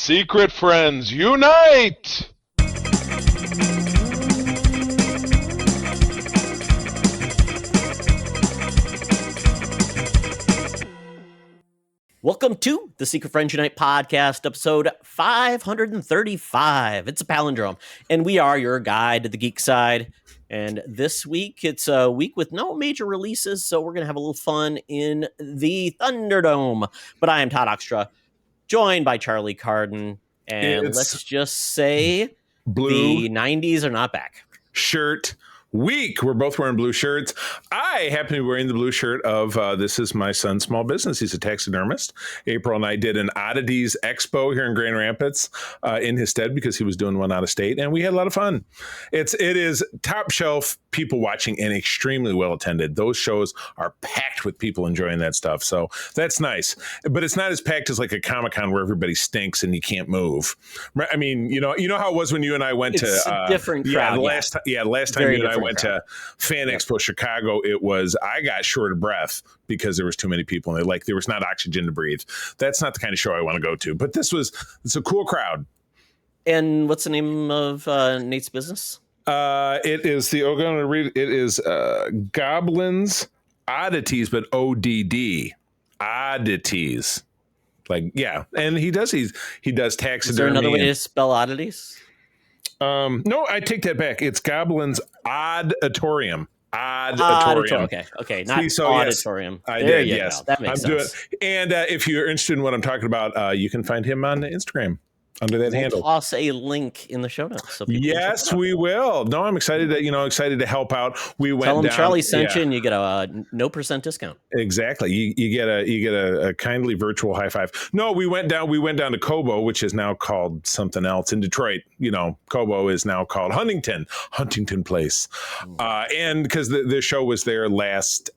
Secret Friends, unite! Welcome to the Secret Friends Unite podcast, episode 535. It's a palindrome, and we are your guide to the geek side. And this week, it's a week with no major releases, so we're going to have a little fun in the Thunderdome. But I am Todd Oxtra, joined by Charlie Carden, and let's just say blue the 90s are not back. Shirt week. We're both wearing blue shirts. I happen to be wearing the blue shirt of this is my son's small business. He's a taxidermist. April and I did an oddities expo here in Grand Rapids in his stead because he was doing one out of state, and we had a lot of fun. It is top shelf, people watching, and extremely well attended. Those shows are packed with people enjoying that stuff, so that's nice. But it's not as packed as like a Comic-Con where everybody stinks and you can't move. I mean, you know how it was when you and I went it's to a different crowd. Last time you and I went to Fan Expo Chicago. I got short of breath because there was too many people and there was not oxygen to breathe. That's not the kind of show I want to go to, but it's a cool crowd. And what's the name of Nate's business? It is Goblins Oddities, but ODD oddities. And he does taxidermy. Is there another way to spell oddities? No, I take that back. It's Goblins Auditorium. Okay. Not auditorium. Yes, I there did. Yes, go. That makes sense. And if you're interested in what I'm talking about, you can find him on Instagram under that handle. Toss a link in the show notes. So yes, we will. No, I'm excited to help out. Tell them Charlie sent you, and you get a no % discount. Exactly. You get a kindly virtual high five. No, we went down to Cobo, which is now called something else in Detroit. Cobo is now called Huntington Place, and because the show was there last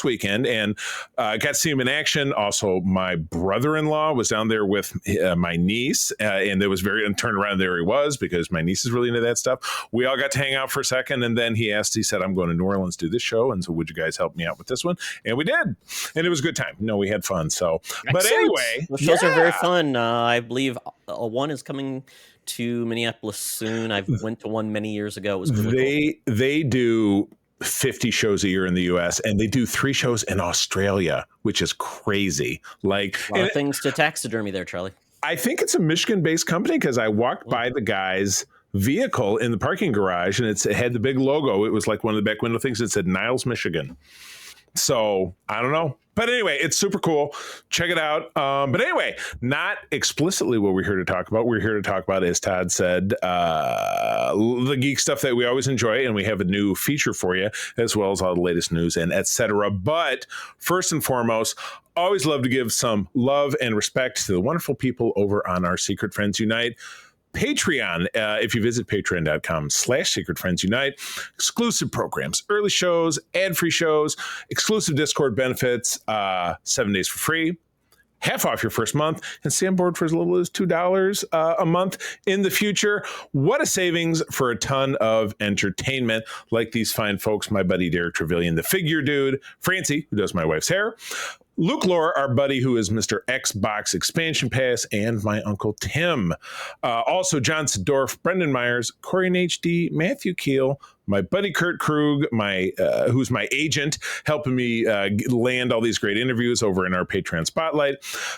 weekend, and got to see him in action. Also, my brother-in-law was down there with my niece. And it was turned around, there he was, because my niece is really into that stuff. We all got to hang out for a second, and then he said, I'm going to New Orleans to do this show, and so would you guys help me out with this one? And we did, and it was a good time. We had fun. So, excellent. But anyway, the shows are very fun. I believe one is coming to Minneapolis soon. I went to one many years ago. It was really cool. They do 50 shows a year in the US, and they do 3 shows in Australia, which is crazy. A lot of things to taxidermy there, Charlie. I think it's a Michigan-based company because I walked by the guy's vehicle in the parking garage, and it had the big logo. It was like one of the back window things that said Niles, Michigan. So I don't know. But anyway, it's super cool. Check it out. But anyway, not explicitly what we're here to talk about. We're here to talk about, as Todd said, the geek stuff that we always enjoy. And we have a new feature for you, as well as all the latest news and et cetera. But first and foremost, always love to give some love and respect to the wonderful people over on our Secret Friends Unite Patreon. If you visit patreon.com/Secret Friends Unite, exclusive programs, early shows, ad-free shows, exclusive Discord benefits, 7 days for free, half off your first month, and stay on board for as little as $2 a month in the future. What a savings for a ton of entertainment, like these fine folks, my buddy Derek Trevelyan, the figure dude, Francie, who does my wife's hair, Luke Lore, our buddy who is Mr. Xbox Expansion Pass, and my Uncle Tim. Also, John Sedorf, Brendan Myers, Corey and HD, Matthew Keel, my buddy Kurt Krug, who's my agent, helping me land all these great interviews over in our Patreon Spotlight.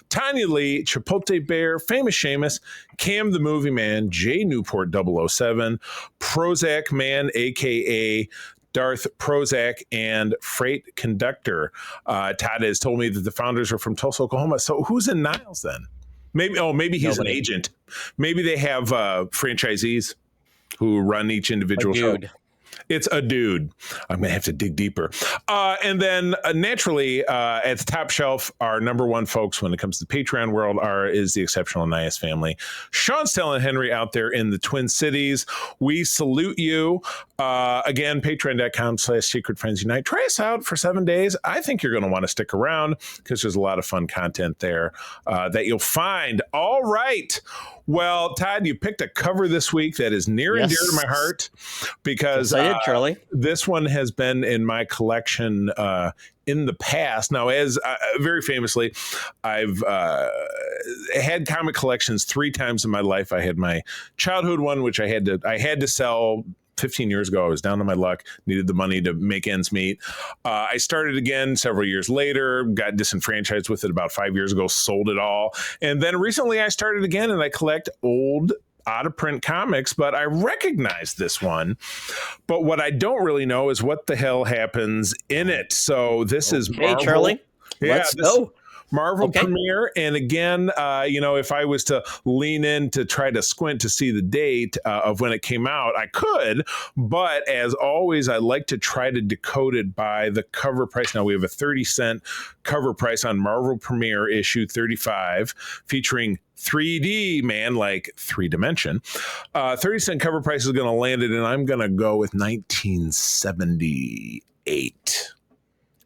Tanya Lee, Chipotle Bear, Famous Seamus, Cam the Movie Man, Jay Newport 007, Prozac Man, a.k.a. Darth Prozac, and Freight Conductor. Todd has told me that the founders are from Tulsa, Oklahoma. So who's in Niles then? Maybe he's an agent. Maybe they have franchisees who run each individual show. It's a dude. I'm going to have to dig deeper. And then naturally, at the top shelf, our number one folks when it comes to the Patreon world is the exceptional Nias family. Sean, Stella, and Henry out there in the Twin Cities. We salute you. Again, patreon.com/Secret Friends Unite. Try us out for 7 days. I think you're going to want to stick around because there's a lot of fun content there that you'll find. All right. Well, Todd, you picked a cover this week that is near and dear to my heart because Charlie. This one has been in my collection in the past. Now, as very famously, I've had comic collections 3 times in my life. I had my childhood one, which I had to sell 15 years ago. I was down on my luck, needed the money to make ends meet. I started again several years later, got disenfranchised with it about 5 years ago, sold it all. And then recently I started again, and I collect old out of print comics, but I recognize this one. But what I don't really know is what the hell happens in it. So this is Marvel. Hey, Charlie, let's go. Marvel premiere. And again, if I was to lean in to try to squint to see the date of when it came out, I could. But as always, I like to try to decode it by the cover price. Now we have a 30-cent cover price on Marvel premiere issue 35, featuring 3D man, like 3D. 30-cent cover price is going to land it, and I'm going to go with 1978.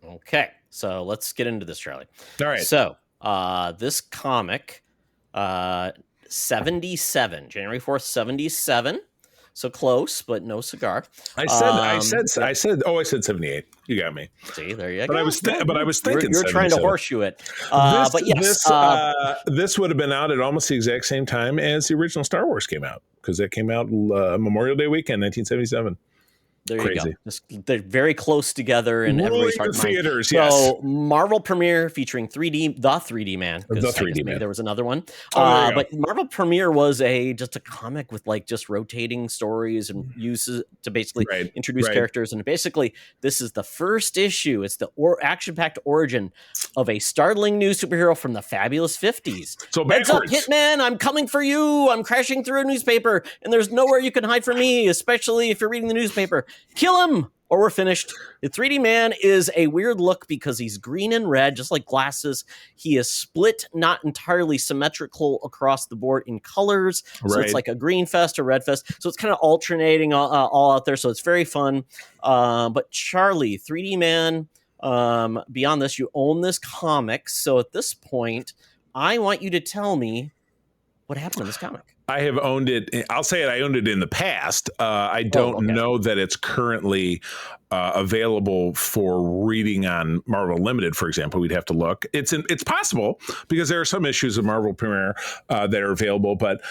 Okay. So let's get into this, Charlie. All right. So this comic, 77, January 4th, 77. So close, but no cigar. I said 78. You got me. See, there you go. But I was thinking you're trying to horseshoe it. This would have been out at almost the exact same time as the original Star Wars came out, because that came out Memorial Day weekend, 1977. There Crazy. you go. They're very close together in everybody's heart and mind. Theaters, yes. yes. So Marvel premiere featuring the 3D Man. The 3D Man. There was another one. Oh, but Marvel premiere was just a comic with just rotating stories and uses to basically introduce characters. And basically, this is the first issue. It's the action-packed origin of a startling new superhero from the fabulous 50s. So Heads up, backwards. Hitman! I'm coming for you! I'm crashing through a newspaper, and there's nowhere you can hide from me, especially if you're reading the newspaper. Kill him, or we're finished. The 3D Man is a weird look because he's green and red, just like glasses. He is split, not entirely symmetrical across the board in colors. So it's like a green fest or red fest. So it's kind of alternating all out there. So it's very fun. But Charlie, 3D Man, beyond this, you own this comic. So at this point, I want you to tell me what happened in this comic. I have owned it. I'll say it. I owned it in the past. I don't know that it's currently available for reading on Marvel Limited, for example. We'd have to look. It's possible, because there are some issues of Marvel Premiere that are available, but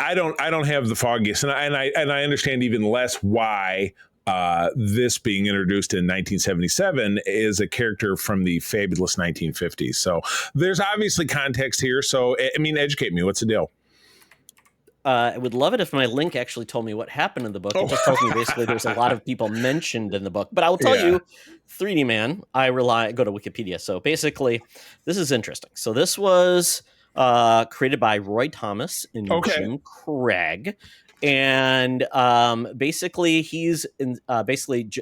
I don't have the foggiest, and I understand even less why this being introduced in 1977 is a character from the fabulous 1950s. So there's obviously context here. So I mean, educate me. What's the deal? I would love it if my link actually told me what happened in the book. It just tells me basically there's a lot of people mentioned in the book. But I will tell you, 3D Man, go to Wikipedia. So basically, this is interesting. So this was created by Roy Thomas and Jim Craig. And basically,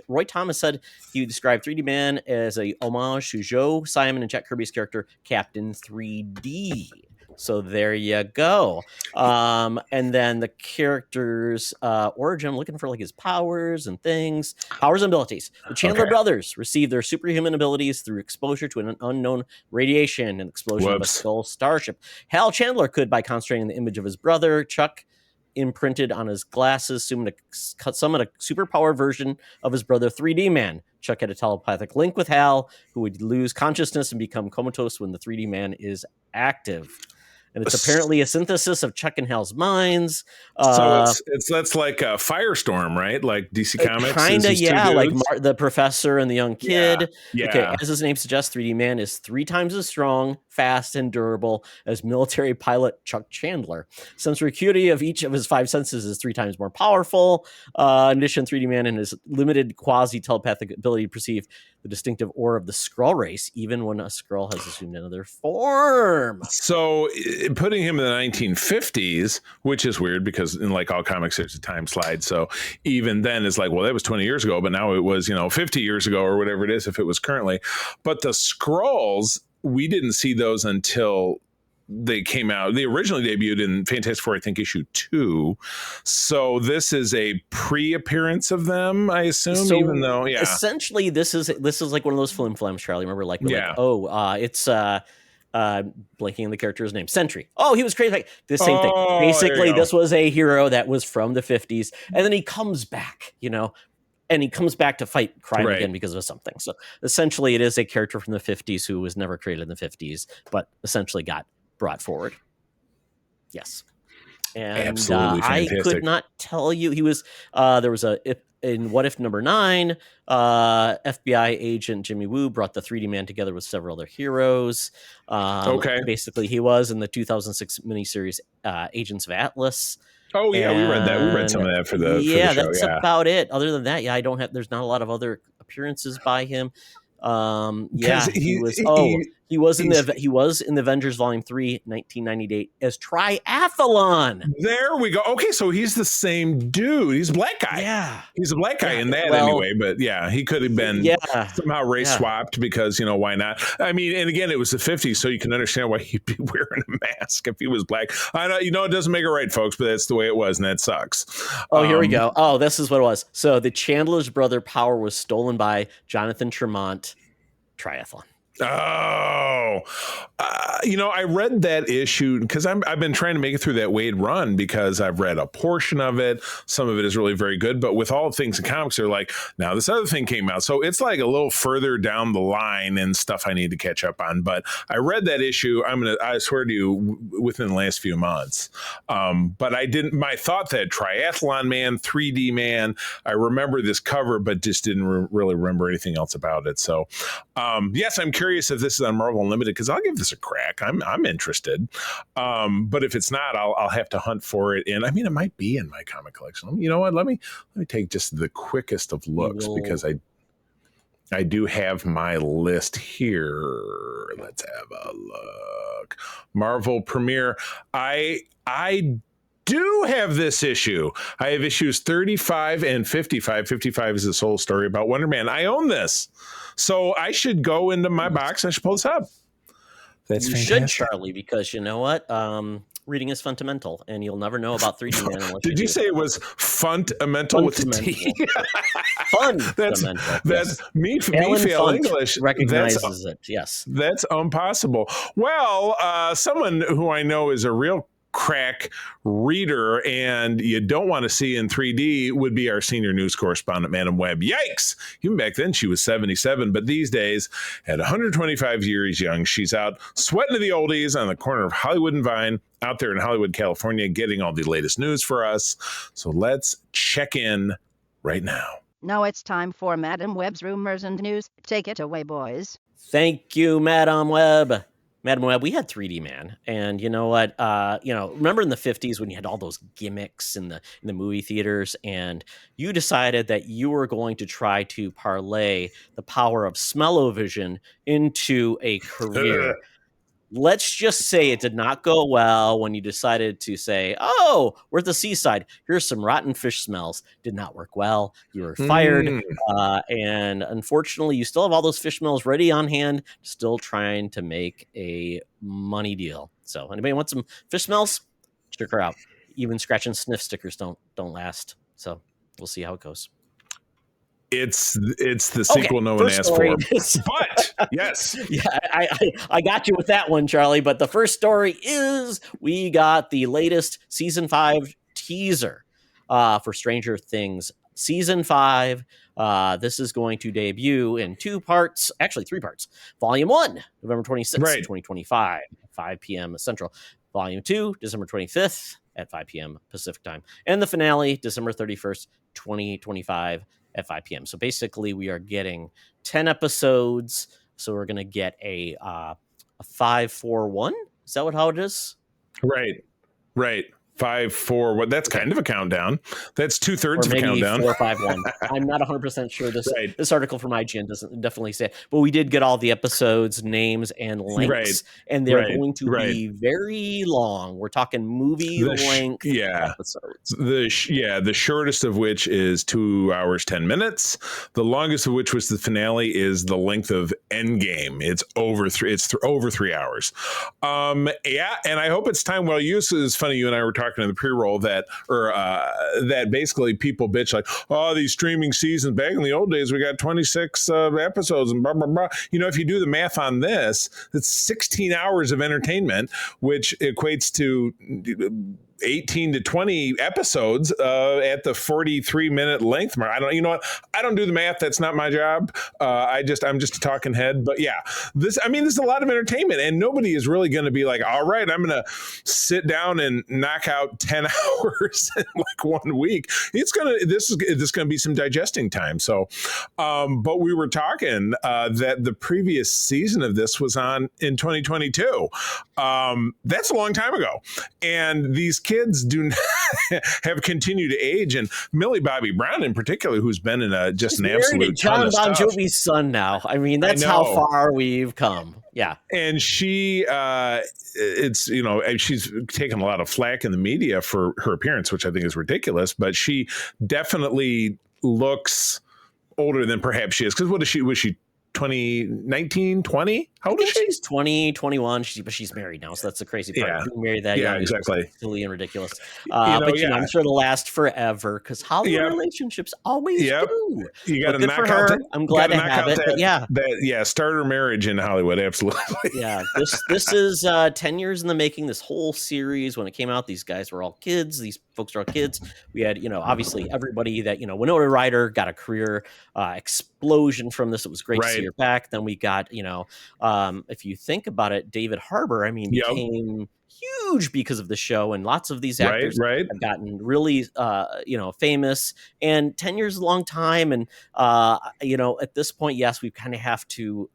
Roy Thomas said he described 3D Man as a homage to Joe Simon and Jack Kirby's character, Captain 3D. So there you go. And then the character's origin, I'm looking for his powers and things. Powers and abilities. The Chandler brothers received their superhuman abilities through exposure to an unknown radiation and explosion of a skull starship. Hal Chandler could, by concentrating the image of his brother, Chuck, imprinted on his glasses, summon a superpower version of his brother 3D Man. Chuck had a telepathic link with Hal, who would lose consciousness and become comatose when the 3D Man is active. And it's apparently a synthesis of Chuck and Hal's minds. So that's like a Firestorm, right? Like DC Comics? Kind of, yeah. Like the professor and the young kid. Yeah. Okay, as his name suggests, 3D Man is 3 times as strong, fast, and durable as military pilot Chuck Chandler. Sensory acuity of each of his 5 senses is 3 times more powerful. In addition, 3D Man and his limited quasi-telepathic ability to perceive the distinctive aura of the Skrull race, even when a Skrull has assumed another form. So putting him in the 1950s, which is weird because in like all comics, there's a time slide. So even then it's like, well, that was 20 years ago, but now it was, 50 years ago or whatever it is, if it was currently. But the Skrulls, we didn't see those until they came out. They originally debuted in Fantastic Four, I think, issue 2. So this is a pre-appearance of them, I assume. So even though, essentially, this is like one of those flim flams, Charlie. Remember, it's blanking on the character's name, Sentry. Oh, he was crazy. Like the same thing. Basically, this was a hero that was from the 50s, and then he comes back, and he comes back to fight crime again because of something. So essentially, it is a character from the 50s who was never created in the 50s, but essentially got brought forward. Yes. And Absolutely I fantastic. could not tell you. He was there was in What If number 9, FBI agent Jimmy Woo brought the 3D man together with several other heroes. Okay. Basically, he was in the 2006 miniseries Agents of Atlas. Oh yeah, we read that. We read some of that for the show. That's about it. Other than that, I don't have. There's not a lot of other appearances by him. He was in the Avengers Volume 3, 1998 as Triathlon. There we go. Okay, so he's the same dude. He's a black guy. Yeah, he's a black guy in that anyway. But yeah, he could have been somehow race swapped because why not? I mean, and again, it was the 50s, so you can understand why he'd be wearing a mask if he was black. I know it doesn't make it right, folks, but that's the way it was, and that sucks. Oh, here we go. Oh, this is what it was. So the Chandler's brother power was stolen by Jonathan Tremont. Triathlon. Oh, I read that issue because I've been trying to make it through that Wade run because I've read a portion of it. Some of it is really very good, but with all things in comics, they're like, now this other thing came out. So it's like a little further down the line and stuff I need to catch up on. But I read that issue. I swear to you, within the last few months. But I didn't, my thought that Triathlon Man, 3D Man, I remember this cover, but just didn't really remember anything else about it. So, yes, I'm curious if this is on Marvel Unlimited because I'll give this a crack. I'm interested, but if it's not, I'll have to hunt for it. And I mean, it might be in my comic collection. You know what? Let me take just the quickest of looks because I do have my list here. Let's have a look. Marvel Premiere. I do have this issue. I have issues 35 and 55. 55 is this whole story about Wonder Man. I own this. So I should go into my box. I should pull this up. That's you fantastic. should, Charlie, because you know what? Reading is fundamental, and you'll never know about 3D Man unless Did you say it was fundamental with the T? Fundamental. That's me fail English. Recognizes it. Yes. That's impossible. Well, someone who I know is a real crack reader and you don't want to see in 3D would be our senior news correspondent, Madam Webb. Yikes! Even back then she was 77, but these days at 125 years young, she's out sweating to the oldies on the corner of Hollywood and Vine out there in Hollywood, California, getting all the latest news for us. So let's check in right now. Now it's time for Madam Webb's rumors and news. Take it away, boys. Thank you, Madam Webb. Madam Webb, we had 3D Man, and you know what? Remember in the 50s when you had all those gimmicks in the movie theaters, and you decided that you were going to try to parlay the power of smell-o-vision into a career. Let's just say it did not go well when you decided to say, oh, we're at the seaside. Here's some rotten fish smells. Did not work well. You were fired. And unfortunately, you still have all those fish smells ready on hand, still trying to make a money deal. So anybody want some fish smells? Check her out. Even scratch and sniff stickers don't last. So we'll see how it goes. It's the sequel no one asked for. But yes. Yeah, I got you with that one, Charlie. But the first story is we got the latest season 5 teaser for Stranger Things season 5. This is going to debut in 2 parts, actually 3 parts. Volume 1, November 26th, 2025, 5 p.m. Central. Volume 2, December 25th at 5 p.m. Pacific time. And the finale, December 31st, 2025 at 5 p.m. So basically we are getting 10 episodes. So we're going to get a 5-4-1. Is that how it is? Right. 5, 4. What? That's kind of a countdown. That's 2/3 of a countdown. 4, 5, 1. I'm not 100% sure. This article from IGN doesn't definitely say it, but we did get all the episodes, names, and links, and they're going to be very long. We're talking movie length episodes. The shortest of which is 2 hours 10 minutes. The longest of which was the finale is the length of Endgame. It's over 3 hours. And I hope it's time well used. It's funny, you and I were talking in the pre-roll that basically people bitch like, oh, these streaming seasons back in the old days we got 26 episodes and blah blah blah. If you do the math on this, it's 16 hours of entertainment, which equates to 18 to 20 episodes at the 43-minute length mark. You know what? I don't do the math. That's not my job. I'm just a talking head. But yeah, this is a lot of entertainment, and nobody is really going to be like, all right, I'm going to sit down and knock out 10 hours in like 1 week. This is going to be some digesting time. So, but we were talking that the previous season of this was on in 2022. That's a long time ago. And these kids have continued to age. And Millie Bobby Brown in particular, who's been in an absolute John ton of Bon stuff. Jovi's son now. I mean, that's how far we've come. Yeah. And she, she's taken a lot of flack in the media for her appearance, which I think is ridiculous, but she definitely looks older than perhaps she is. Because was she 19, 20? How old is she? She's 20, 21, but she's married now, so that's the crazy part. Yeah. Being married that young exactly. is silly and ridiculous. I'm sure it'll last forever because Hollywood relationships always do. You got to knock out. Her. I'm glad to have it. But starter marriage in Hollywood, absolutely. Yeah, this is 10 years in the making. This whole series, when it came out, these guys were all kids. These folks are all kids. We had, obviously everybody that, Winona Ryder got a career explosion from this. It was great to see her back. Then we got, if you think about it, David Harbour, became huge because of the show, and lots of these actors have gotten really, famous. And 10 years is a long time. And, at this point, yes, we kind of have to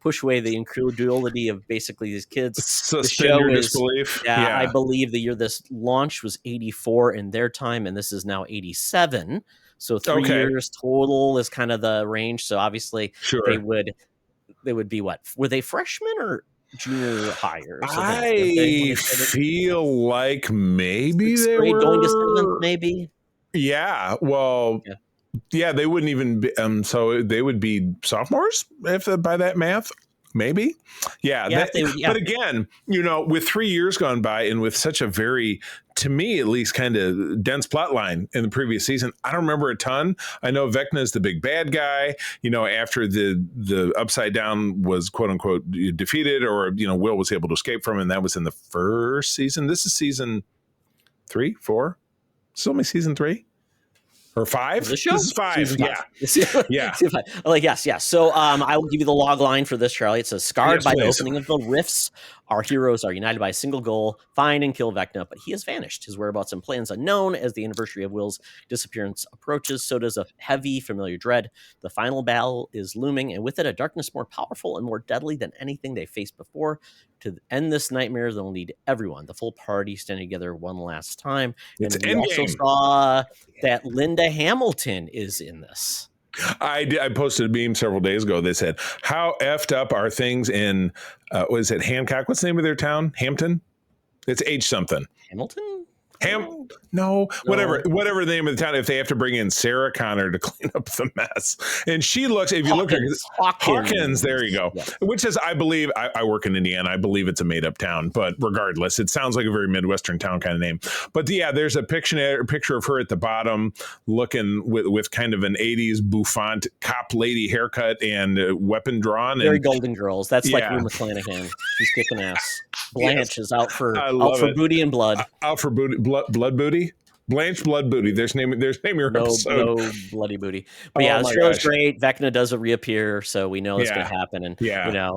push away the incredulity of basically these kids. Suspend your disbelief. Yeah, I believe the year this launched was 84 in their time, and this is now 87. So 3 years total is kind of the range. So obviously they would be what? Were they freshmen or junior higher? I feel like maybe they were going to seventh, maybe. Yeah. Well, yeah, they wouldn't even be. So they would be sophomores if by that math. Maybe. Yeah. But again, with 3 years gone by and with such a very, to me at least, kind of dense plot line in the previous season, I don't remember a ton. I know Vecna is the big bad guy, after the Upside Down was quote unquote defeated, or, Will was able to escape from him. And that was in the first season. This is season 3, 4. It's only season 3. Or 5? The show? This is 5. Yeah. Yes. So I will give you the log line for this, Charlie. It says, scarred by the opening of the rifts, our heroes are united by a single goal, find and kill Vecna, but he has vanished. His whereabouts and plans unknown. As the anniversary of Will's disappearance approaches, so does a heavy, familiar dread. The final battle is looming, and with it, a darkness more powerful and more deadly than anything they faced before. To end this nightmare, they'll need everyone, the full party, standing together one last time. And we also saw that Linda Hamilton is in this. I posted a meme several days ago. They said, how effed up are things in, was it Hancock? What's the name of their town? Hampton? It's H something. Hamilton? No, whatever the name of the town, if they have to bring in Sarah Connor to clean up the mess. And she looks, if you look at Hawkins, there you go. Yeah. Which is, I believe, I work in Indiana. I believe it's a made up town, but regardless, it sounds like a very Midwestern town kind of name. But yeah, there's a picture of her at the bottom looking with kind of an 80s bouffant cop lady haircut and weapon drawn. Very Golden Girls. That's like Rue McClanahan. She's kicking ass. Blanche is out for booty and blood. Out for booty. Blood booty? Blanche Blood Booty. There's name your episode. No bloody booty. But the trailer's great. Vecna does reappear, so we know it's going to happen. And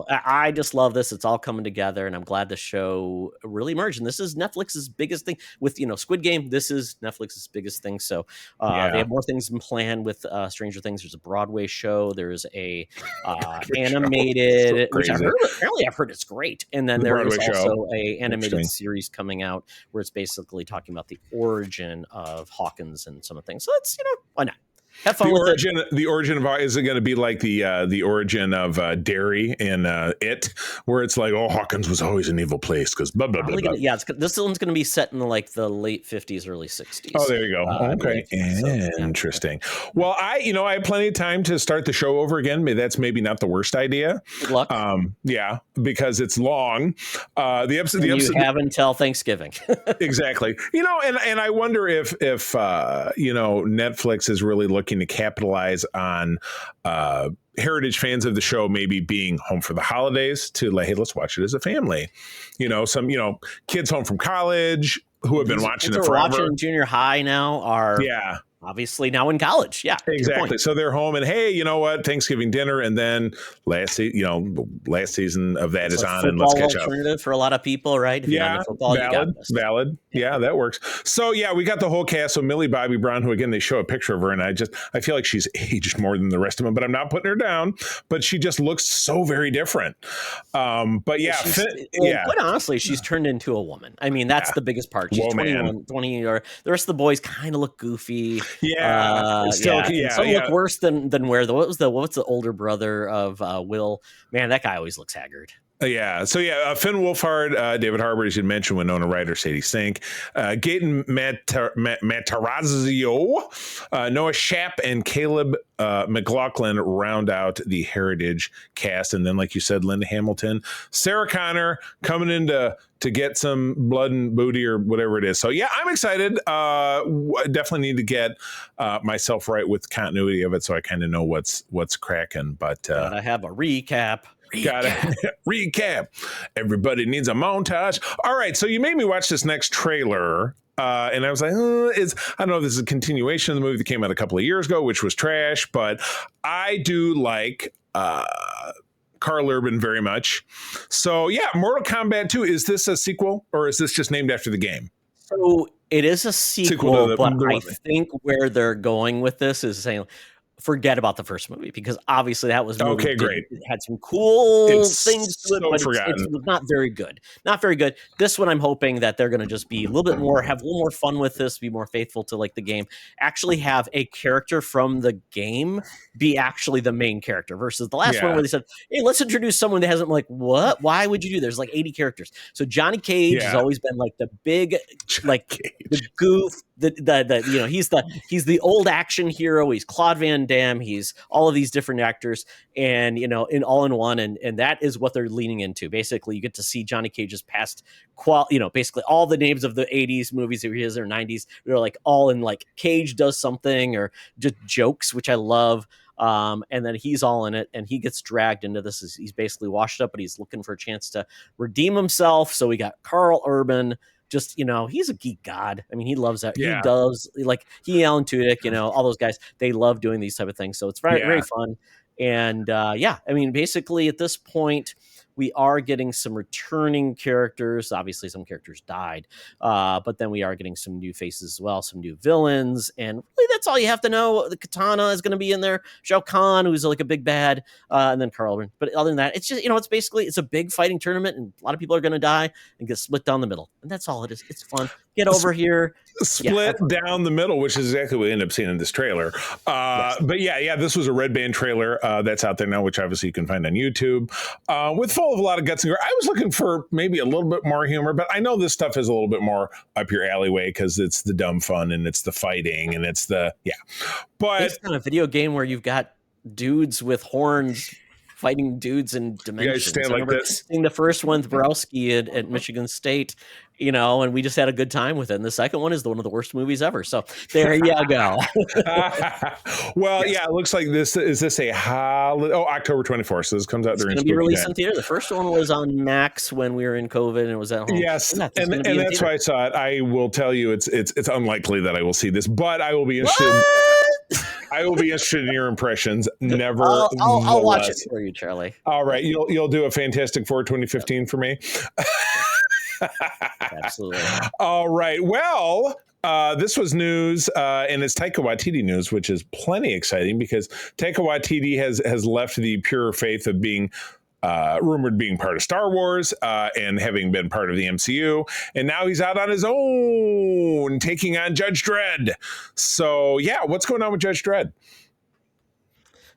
I just love this. It's all coming together, and I'm glad the show really emerged. And this is Netflix's biggest thing with Squid Game. This is Netflix's biggest thing. So they have more things in plan with Stranger Things. There's a Broadway show. There's a animated, which I've heard it's great. And then there is also a animated series coming out where it's basically talking about the origin of Hawkins and some of the things. So that's, why not? Have fun with it. The origin of, is it going to be like the origin of Derry in It, where it's like, Hawkins was always an evil place because blah blah blah. This one's going to be set in the late 50s, early 60s. Oh, there you go. Okay, interesting. Well, I had plenty of time to start the show over again. That's maybe not the worst idea. Good luck. Because it's long. The episode you have until Thanksgiving. Exactly. And I wonder if Netflix is really looking to capitalize on heritage fans of the show maybe being home for the holidays to hey, let's watch it as a family. Some kids home from college, who have been These watching kids it who are forever. watching junior high now are Yeah. obviously now in college. Yeah, to your Exactly. point. So they're home, and hey, you know what? Thanksgiving dinner, and then last season of that It's is a on, and let's football catch up. alternative for a lot of people, right? If you're not Yeah, into football, you got this. valid. Yeah, that works. So yeah, we got the whole cast. So Millie Bobby Brown, who again they show a picture of her, and I feel like she's aged more than the rest of them, but I'm not putting her down. But she just looks so very different. But yeah, quite honestly, she's turned into a woman. I mean, that's the biggest part. She's Whoa, 21, man. 20, or the rest of the boys kind of look goofy. Yeah, And some look worse than what's the older brother of Will? Man, that guy always looks haggard. Yeah. So yeah, Finn Wolfhard, David Harbour, as you mentioned, Winona Ryder, Sadie Sink, Gaten Matarazzo, Noah Shapp, and Caleb McLaughlin round out the Heritage cast, and then, like you said, Linda Hamilton, Sarah Connor coming in to get some blood and booty or whatever it is. So yeah, I'm excited. Definitely need to get myself right with continuity of it, so I kind of know what's cracking. But I have a recap. Gotta recap. Everybody needs a montage. All right, so you made me watch this next trailer, and I was like, I don't know if this is a continuation of the movie that came out a couple of years ago, which was trash, but I do like Carl Urban very much. So yeah, Mortal Kombat 2, is this a sequel, or is this just named after the game? So it is a sequel, but I think where they're going with this is saying, forget about the first movie, because obviously that was okay. Great. It had some cool things to it, but it's not very good. Not very good. This one, I'm hoping that they're going to just be a little bit more, have a little more fun with this, be more faithful to like the game. Actually, have a character from the game be actually the main character versus the last one where they said, "Hey, let's introduce someone that hasn't like what? Why would you do?" There's like 80 characters. So Johnny Cage has always been like the big, the goof. He's the old action hero. He's Claude Van Damme. He's all of these different actors, and in all in one, and that is what they're leaning into. Basically, you get to see Johnny Cage's past basically all the names of the 80s movies that he has or 90s. They're like all in like Cage does something or just jokes, which I love. And then he's all in it, and he gets dragged into this. He's basically washed up, but he's looking for a chance to redeem himself. So we got Carl Urban. Just, he's a geek god. I mean, he loves that. Yeah. He does, like, Alan Tudyk, all those guys, they love doing these type of things. So it's very, very fun. And I mean, basically at this point, we are getting some returning characters. Obviously, some characters died, but then we are getting some new faces as well, some new villains. And really, that's all you have to know. The Katana is going to be in there. Shao Kahn, who's like a big bad, and then Carl Urban. But other than that, it's just, it's a big fighting tournament, and a lot of people are going to die and get split down the middle. And that's all it is. It's fun. Get over here. Split down the middle, which is exactly what we end up seeing in this trailer. But this was a Red Band trailer that's out there now, which obviously you can find on YouTube, with full of a lot of guts and gore. I was looking for maybe a little bit more humor, but I know this stuff is a little bit more up your alleyway because it's the dumb fun and it's the fighting and it's the But it's kind of a video game where you've got dudes with horns fighting dudes in dimensions. You guys stand like this. Seeing the first one, Borowski at Michigan State, and we just had a good time with it. And the second one is one of the worst movies ever. So there you go. It looks like this is a holiday. October 24th. So this comes out during. It's going to be released in theater. The first one was on Max when we were in COVID and it was at home. Yes, and that's why I saw it. I will tell you, it's unlikely that I will see this, but I will be interested. I will be interested in your impressions. I'll watch it for you, Charlie. All right, you'll do a Fantastic Four 2015 for me. Absolutely. All right. Well, this was news, and it's Taika Waititi news, which is plenty exciting because Taika Waititi has left the pure faith of being rumored being part of Star Wars and having been part of the MCU, and now he's out on his own, taking on Judge Dredd. So, what's going on with Judge Dredd?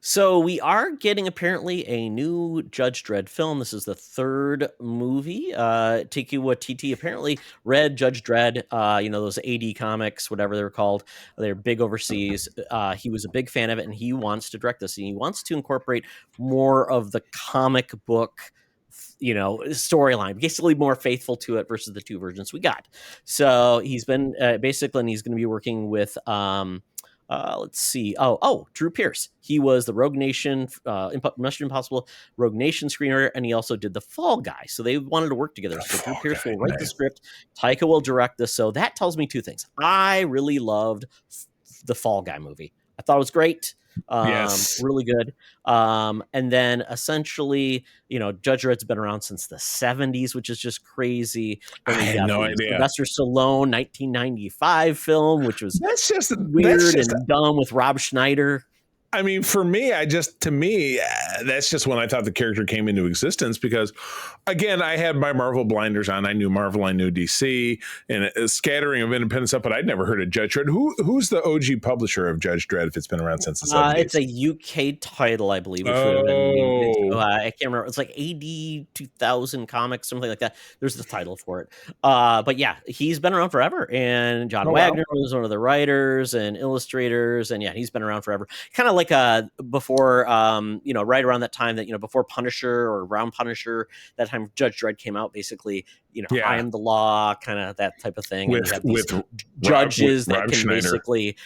So we are getting apparently a new Judge Dredd film. This is the third movie. Taika Waititi apparently read Judge Dredd, those AD comics, whatever they're called. They're big overseas. He was a big fan of it, and he wants to direct this. And he wants to incorporate more of the comic book storyline, basically more faithful to it versus the two versions we got. So he's been basically, and he's going to be working with Let's see. Drew Pearce. He was the Rogue Nation, Mission Impossible Rogue Nation screenwriter, and he also did The Fall Guy. So they wanted to work together. So Drew Pearce will write the script. Taika will direct this. So that tells me two things. I really loved the Fall Guy movie. I thought it was great. Yes. Really good. And then essentially, Judge Dredd's been around since the 70s, which is just crazy. I had no idea. Sylvester Stallone 1995 film, which was weird and dumb with Rob Schneider. I mean, for me, that's just when I thought the character came into existence because, again, I had my Marvel blinders on. I knew Marvel, I knew DC, and a scattering of independent stuff, but I'd never heard of Judge Dredd. Who's the OG publisher of Judge Dredd if it's been around since the 70s? It's a UK title, I believe. I can't remember. It's like AD 2000 Comics, something like that. There's the title for it. But yeah, he's been around forever. And John Wagner was one of the writers and illustrators. And yeah, he's been around forever. Kind of like before, right around that time that, before Punisher or around Punisher, that time Judge Dredd came out, basically, I am the law, kind of that type of thing. With judges that Rob can Schneider. Basically,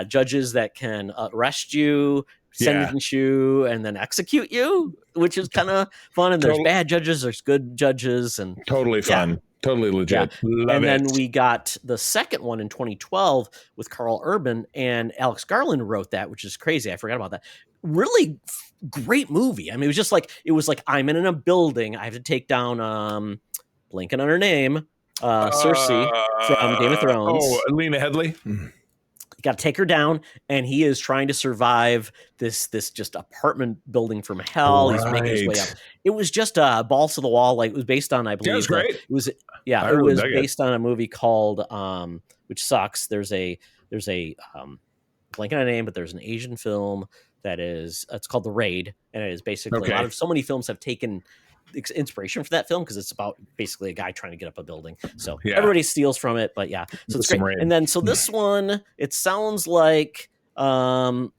judges that can arrest you, sentence you, and then execute you, which is kind of fun. And there's bad judges, there's good judges, and totally fun. Yeah. Totally legit. Yeah. And then we got the second one in 2012 with Carl Urban, and Alex Garland wrote that, which is crazy. I forgot about that. Really great movie. I mean, it was like I'm in a building. I have to take down, blanking on her name, Cersei from Game of Thrones. Oh, Lena Headey. Got to take her down, and he is trying to survive this just apartment building from hell. Right. He's making his way up. It was just balls to the wall. Like, it was based on, I believe, it was great. It was based on a movie called which sucks. There's a blanking on a name, but there's an Asian film that is it's called The Raid, and it is basically so many films have taken inspiration for that film because it's about basically a guy trying to get up a building. So everybody steals from it, but so it's great. And then so this one, it sounds like I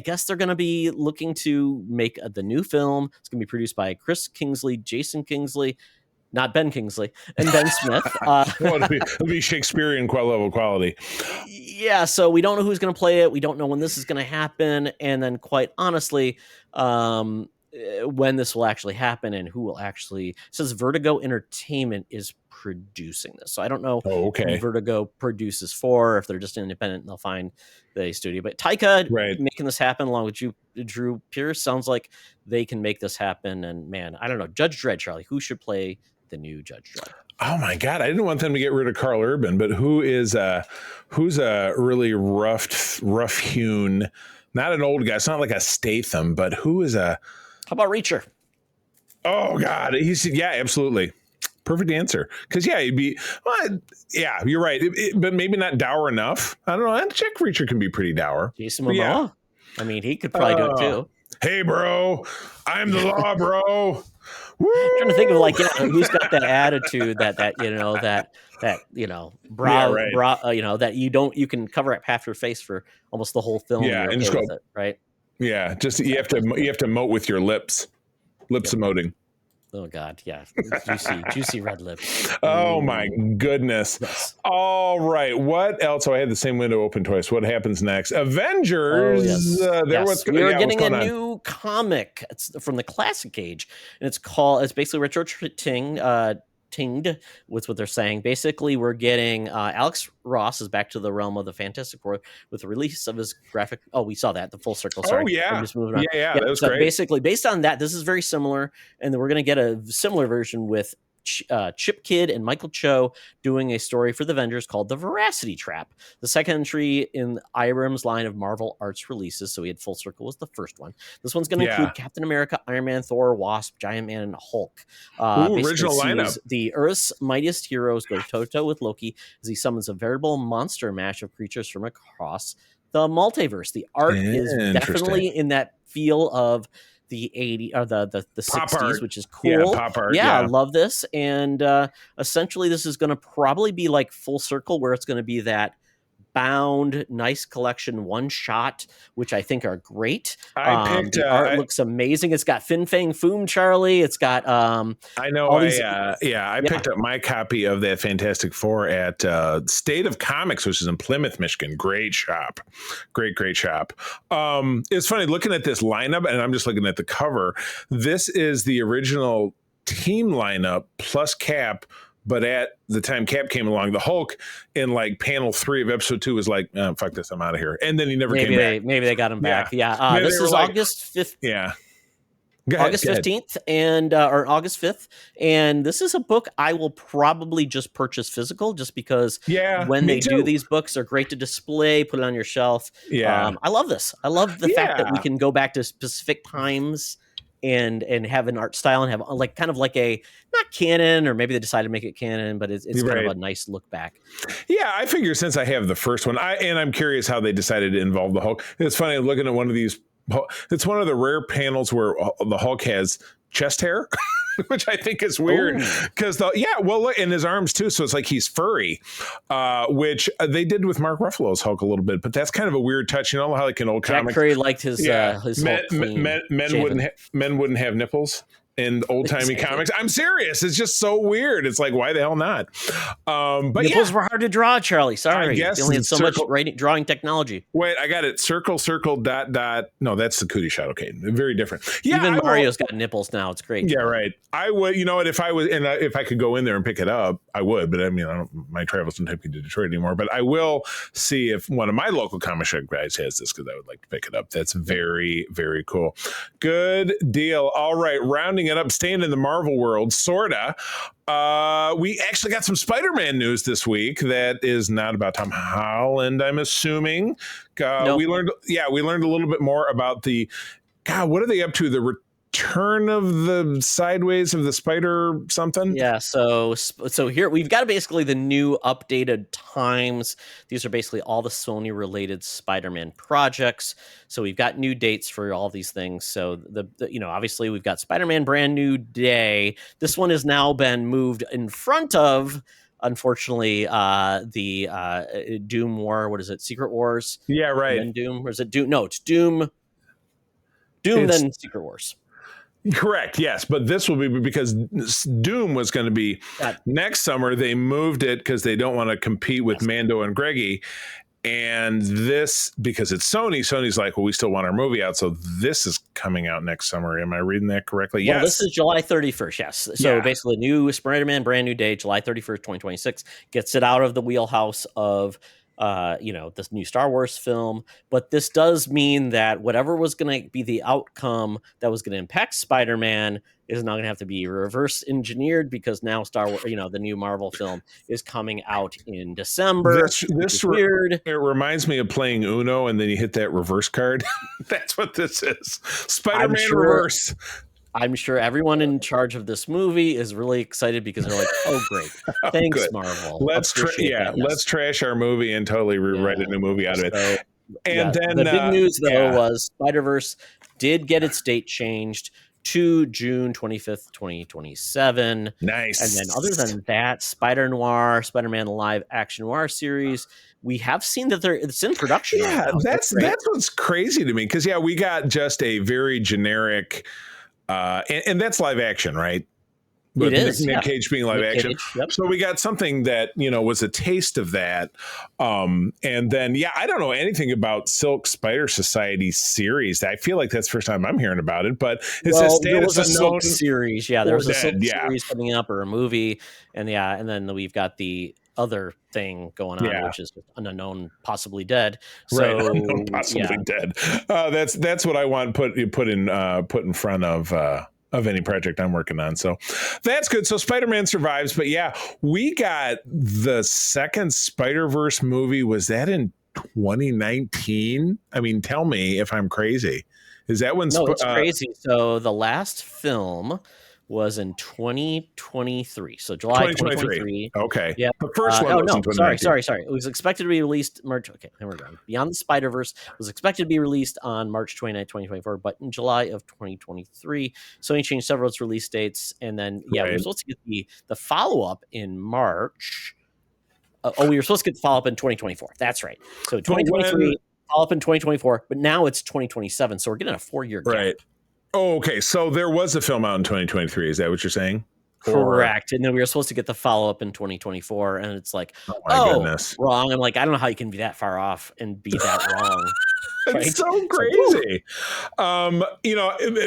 guess they're going to be looking to make the new film. It's going to be produced by Chris Kingsley, Jason Kingsley, not Ben Kingsley, and Ben Smith. It'll be Shakespearean level quality. Yeah, so we don't know who's going to play it. We don't know when this is going to happen. And then quite honestly, when this will actually happen and who will actually, it says Vertigo Entertainment is producing this. So I don't know who Vertigo produces for, if they're just independent and they'll find the studio. But Taika making this happen along with Drew Pearce sounds like they can make this happen. And man, I don't know. Judge Dredd, Charlie, who should play the new Judge Dredd? Oh my God. I didn't want them to get rid of Carl Urban, but who's a really rough hewn, not an old guy. It's not like a Statham, but who is a, how about Reacher? Oh God, absolutely, perfect answer. Because he'd be, you're right, but maybe not dour enough. I don't know. Jack Reacher can be pretty dour. Jason Momoa. I mean, he could probably do it too. Hey, bro, I'm the law, bro. I'm trying to think of who's got that attitude that that you can cover up half your face for almost the whole film. Yeah, and just go, it, right? Yeah, just you have to emote with your lips emoting. Oh God, yeah, juicy red lips. Oh my goodness! Yes. All right, what else? I had the same window open twice. What happens next? Avengers. We are getting a new comic. It's from the Classic Age, and it's basically retro tinged with what they're saying. Basically, we're getting Alex Ross is back to the realm of the Fantastic Four with the release of his graphic. Oh, we saw that, the full circle. Sorry. Oh yeah, I'm just moving on. Yeah, that was great. Basically, based on that, this is very similar, and then we're going to get a similar version with Chip Kidd and Michael Cho doing a story for the Avengers called The Veracity Trap, the second entry in Iram's line of Marvel Arts releases. So we had Full Circle was the first one. This one's going to include Captain America, Iron Man, Thor, Wasp, Giant Man, and Hulk. Original lineup. The Earth's mightiest heroes go toe-to-toe with Loki as he summons a veritable monster mash of creatures from across the multiverse. The art is definitely in that feel of the 80s or the 60s art. Which is cool. Pop art. I love this. And essentially this is going to probably be like Full Circle, where it's going to be that bound, nice collection, one shot, which I think are great. I picked. The art looks amazing. It's got Fin Fang Foom Charlie. It's got I know. all these. I picked up my copy of that Fantastic Four at State of Comics, which is in Plymouth, Michigan. Great shop, great shop. It's funny looking at this lineup, and I'm just looking at the cover. This is the original team lineup plus Cap. But at the time Cap came along, the Hulk in like panel 3 of episode 2 was like, oh, fuck this, I'm out of here. And then he never came back. Maybe they got him back. Yeah. This is like, August 5th. Yeah. August 15th or August 5th. And this is a book I will probably just purchase physical just because when they do these books, they're great to display, put it on your shelf. Yeah. I love this. I love the fact that we can go back to specific times and have an art style and have like kind of like a not canon, or maybe they decided to make it canon, but it's kind of a nice look back. Yeah, I figure since I have the first one, I'm curious how they decided to involve the Hulk. It's funny looking at one of these. It's one of the rare panels where the Hulk has chest hair, which I think is weird because look, and his arms too. So it's like he's furry, which they did with Mark Ruffalo's Hulk a little bit, but that's kind of a weird touch. You know how like in old Jack comics, Curry liked his men Hulk wouldn't have nipples in old timey comics. I'm serious. It's just so weird. It's like, why the hell not? But nipples were hard to draw, Charlie. Sorry, I guess they only had so much drawing technology. Wait, I got it. Circle, dot, dot. No, that's the cootie shot. Okay, very different. Yeah, even Mario's got nipples now. It's great. Yeah, right. I would. You know what? If I was, and if I could go in there and pick it up, I would. But I mean, my travels don't take me to Detroit anymore. But I will see if one of my local comic shop guys has this because I would like to pick it up. That's very, very cool. Good deal. All right, rounding it up, staying in the Marvel world, sorta. We actually got some Spider-Man news this week that is not about Tom Holland, I'm assuming. Nope. We learned a little bit more about what are they up to? The return of the Sideways of the Spider something? Yeah, so here we've got basically the new updated times. These are basically all the Sony related Spider-Man projects. So we've got new dates for all these things. So the obviously we've got Spider-Man Brand New Day. This one has now been moved in front of, unfortunately, the Doom War. What is it? Secret Wars? Yeah, right. And then Doom, or is it Doom? No, it's Doom. Then Secret Wars. Correct. Yes. But this will be because Doom was going to be next summer. They moved it because they don't want to compete with Mando and Greggy. And this, because it's Sony's like, well, we still want our movie out. So this is coming out next summer. Am I reading that correctly? Well, yes. This is July 31st. Yes. So basically, new Spider-Man Brand New Day, July 31st, 2026, gets it out of the wheelhouse of this new Star Wars film. But this does mean that whatever was going to be the outcome that was going to impact Spider-Man is not going to have to be reverse engineered because now Star Wars, the new Marvel film is coming out in December. This weird. It reminds me of playing Uno and then you hit that reverse card. That's what this is. Spider-Man reverse. I'm sure everyone in charge of this movie is really excited because they're like, "Oh, great! Thanks, good. Marvel. Let's trash our movie and totally rewrite a new movie out of it." And then the big news though was Spider-Verse did get its date changed to June 25th, 2027. Nice. And then other than that, Spider-Noir, Spider-Man live action noir series, we have seen that it's in production. Yeah, that's what's crazy to me because we got just a very generic. And that's live action, right? It is. Nick Cage being live action. Yep. So we got something that, was a taste of that. And then, I don't know anything about Silk Spider Society series. I feel like that's the first time I'm hearing about it, but it's a status unknown series. Yeah, there was a Silk series coming up or a movie. And then we've got the other thing going on, which is an unknown, possibly dead. So, right, unknown, possibly dead. That's what I want put in front of any project I'm working on. So that's good. So Spider-Man survives, but we got the second Spider-Verse movie. Was that in 2019? I mean, tell me if I'm crazy. Is that when? No, it's crazy. So the last film was in 2023. So July 2023. Okay. Yeah. The first one was in 2019. Sorry. It was expected to be released March. Okay, there we go. Beyond the Spider-Verse was expected to be released on March 29th, 2024, but in July of 2023. Sony changed several of its release dates. And then, we were supposed to get the follow-up in March we were supposed to get the follow-up in 2024. That's right. So But 2023, follow-up in 2024, but now it's 2027. So we're getting a 4-year gap. Right. Oh, okay. So there was a film out in 2023. Is that what you're saying? Correct. And then we were supposed to get the follow-up in 2024. And it's like, Oh my goodness. wrong. I'm like, I don't know how you can be that far off and be that wrong. Right? It's so crazy.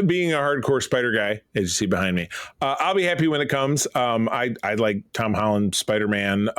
Being a hardcore Spider guy, as you see behind me, I'll be happy when it comes. I like Tom Holland Spider-Man.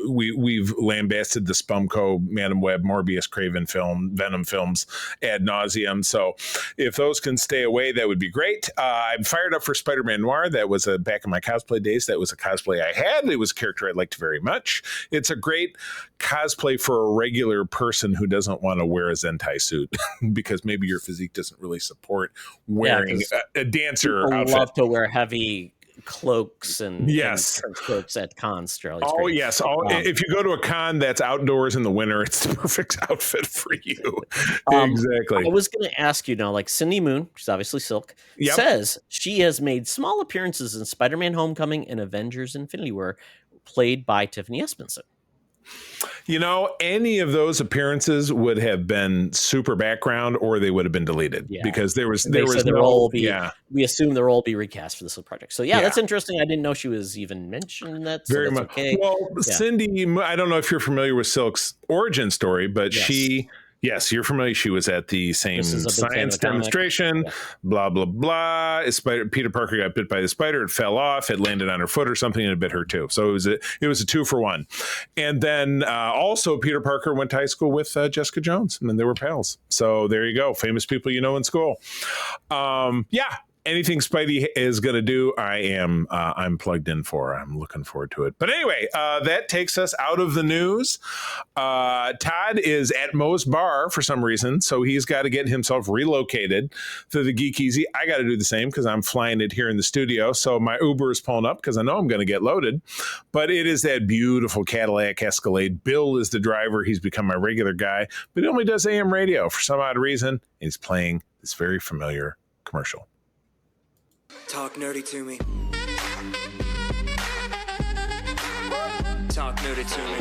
We've lambasted the Spumco, Madam Web, Morbius, Craven Venom films ad nauseum. So if those can stay away, that would be great. I'm fired up for Spider-Man Noir. That was back in my cosplay days. That was a cosplay I had. It was a character I liked very much. It's a great cosplay for a regular person who doesn't want to wear a Zentai suit because maybe your physique doesn't really support wearing a dancer outfit. Love to wear heavy cloaks and yes, and cloaks at cons. Charlie. Oh yes. If you go to a con that's outdoors in the winter, it's the perfect outfit for you. Exactly. I was going to ask you now, like Cindy Moon, she's obviously Silk, says she has made small appearances in Spider-Man: Homecoming and Avengers: Infinity War, played by Tiffany Espenson. Any of those appearances would have been super background, or they would have been deleted because there was no. We assume their role will be recast for this project. So that's interesting. I didn't know she was even mentioned that. So very much. Okay. Well, Cindy, I don't know if you're familiar with Silk's origin story, but she. Yes, you're familiar. She was at the same science demonstration, blah, blah, blah. Peter Parker got bit by the spider. It fell off. It landed on her foot or something, and it bit her too. So it was a 2-for-1. And then also Peter Parker went to high school with Jessica Jones, and then they were pals. So there you go. Famous people in school. Anything Spidey is going to do, I'm plugged in for. I'm looking forward to it. But anyway, that takes us out of the news. Todd is at Moe's Bar for some reason, so he's got to get himself relocated to the Geek Easy. I got to do the same because I'm flying it here in the studio. So my Uber is pulling up because I know I'm going to get loaded. But it is that beautiful Cadillac Escalade. Bill is the driver. He's become my regular guy, but he only does AM radio for some odd reason. And he's playing this very familiar commercial. Talk nerdy to me. Talk nerdy to me.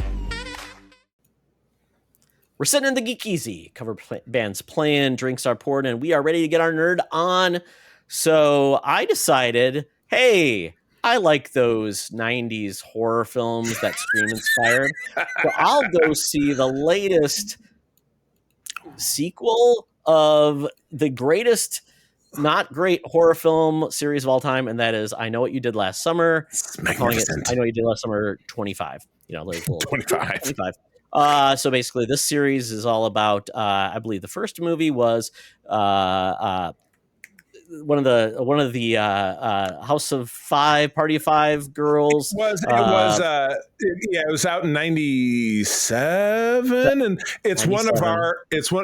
We're sitting in the Geek Easy. Cover bands playing, drinks are poured, and we are ready to get our nerd on. So I decided, hey, I like those 90s horror films that Scream inspired. So I'll go see the latest sequel of the greatest not great horror film series of all time, and that is I Know What You Did Last Summer. I'm calling it I Know What You Did Last Summer 25. 25. So basically, this series is all about. I believe the first movie was one of the House of Five, Party of Five girls. It was out in 97, and it's 97.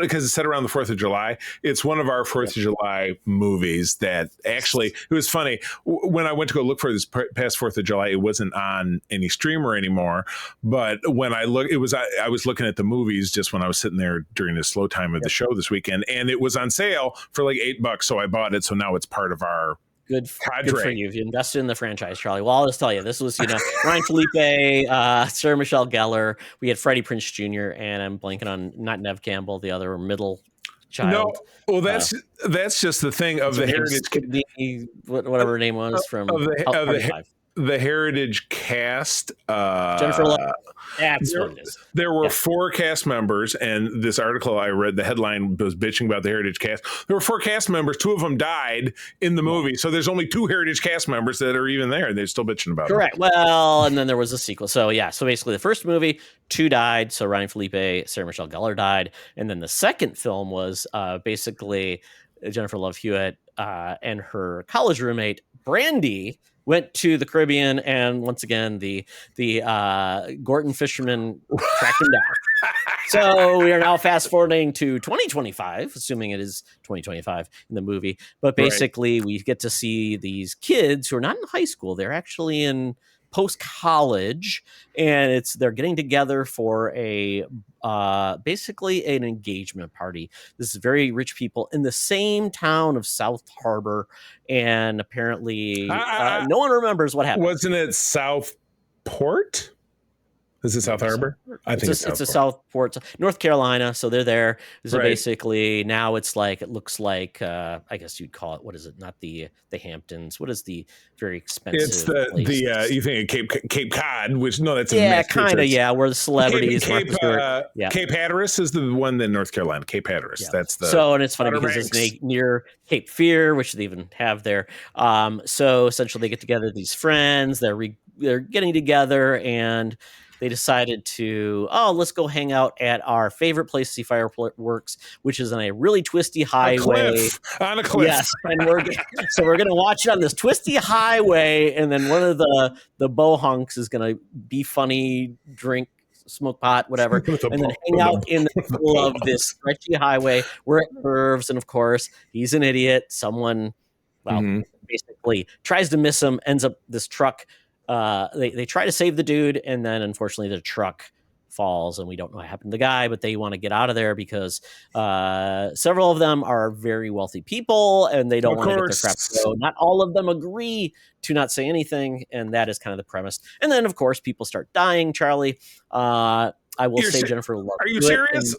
Because it's set around the 4th of July. It's one of our 4th of July movies that actually, it was funny. When I went to go look for this past 4th of July, it wasn't on any streamer anymore. But when I look, I was looking at the movies just when I was sitting there during the slow time of the show this weekend, and it was on sale for like $8. So I bought it. So now it's part of our good for you. If you invested in the franchise, Charlie. Well, I'll just tell you, this was, Ryan Felipe, Sarah Michelle Gellar. We had Freddie Prinze Jr. and I'm blanking on not Nev Campbell, the other middle child. No, well, that's just the thing of the heritage. Whatever her name was from the heritage cast. Jennifer Love. That's what it is. There were 4 cast members, and this article I read, the headline was bitching about the heritage cast. There were 4 cast members. 2 of them died in the movie, so there's only 2 heritage cast members that are even there. They're still bitching about it. Correct. Well, and then there was a sequel. So so basically the first movie, 2 died. So Ryan Felipe, Sarah Michelle Gellar died, and then the second film was basically Jennifer Love Hewitt and her college roommate Brandy went to the Caribbean, and once again, the Gorton fishermen tracked him down. So we are now fast forwarding to 2025, assuming it is 2025 in the movie. But basically, we get to see these kids who are not in high school; they're actually in post-college, and they're getting together for a basically an engagement party. This is very rich people in the same town of South Harbor, and apparently no one remembers what happened. Wasn't it Southport? Is it South Harbor? I think It's a Southport, North Carolina. So they're there. So Right. basically now it's like, it looks like, I guess you'd call it, what is it? Not the Hamptons. What is the very expensive It's the place? you think of Cape Cod, which no, that's in Yeah, Massachusetts. kind of. Yeah, where the celebrities. Cape Yeah. Cape Hatteras is the one in North Carolina. Cape Hatteras. Yeah. That's the so, and it's funny Outer because Banks. it's near Cape Fear, which they even have there. So essentially, they get together, these friends. They're getting together, and they decided to, let's go hang out at our favorite place to see fireworks, which is on a really twisty highway. On a cliff. Yes, and we're gonna watch it on this twisty highway, and then one of the bohunks is gonna be funny, drink, smoke pot, whatever, and then hang out in the middle of this stretchy highway where it curves. And of course, he's an idiot. Someone, basically tries to miss him. Ends up this truck. They try to save the dude, and then unfortunately the truck falls, and we don't know what happened to the guy, but they want to get out of there because several of them are very wealthy people, and they don't want to get their crap. So not all of them agree to not say anything, and that is kind of the premise. And then, of course, people start dying, Charlie. I will say Jennifer Love. Are you serious?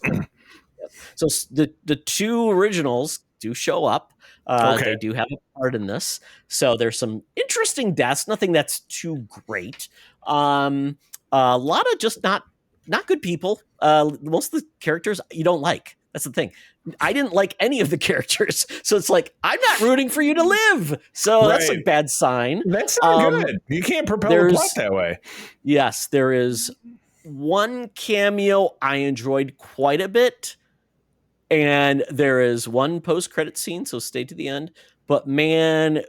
So the two originals do show up. They do have a part in this. So there's some interesting deaths, nothing that's too great. A lot of just not good people. Most of the characters you don't like. That's the thing. I didn't like any of the characters. So it's like, I'm not rooting for you to live. So that's a bad sign. That's not good. You can't propel the plot that way. Yes, there is one cameo I enjoyed quite a bit. And there is one post-credit scene, so stay to the end. But man,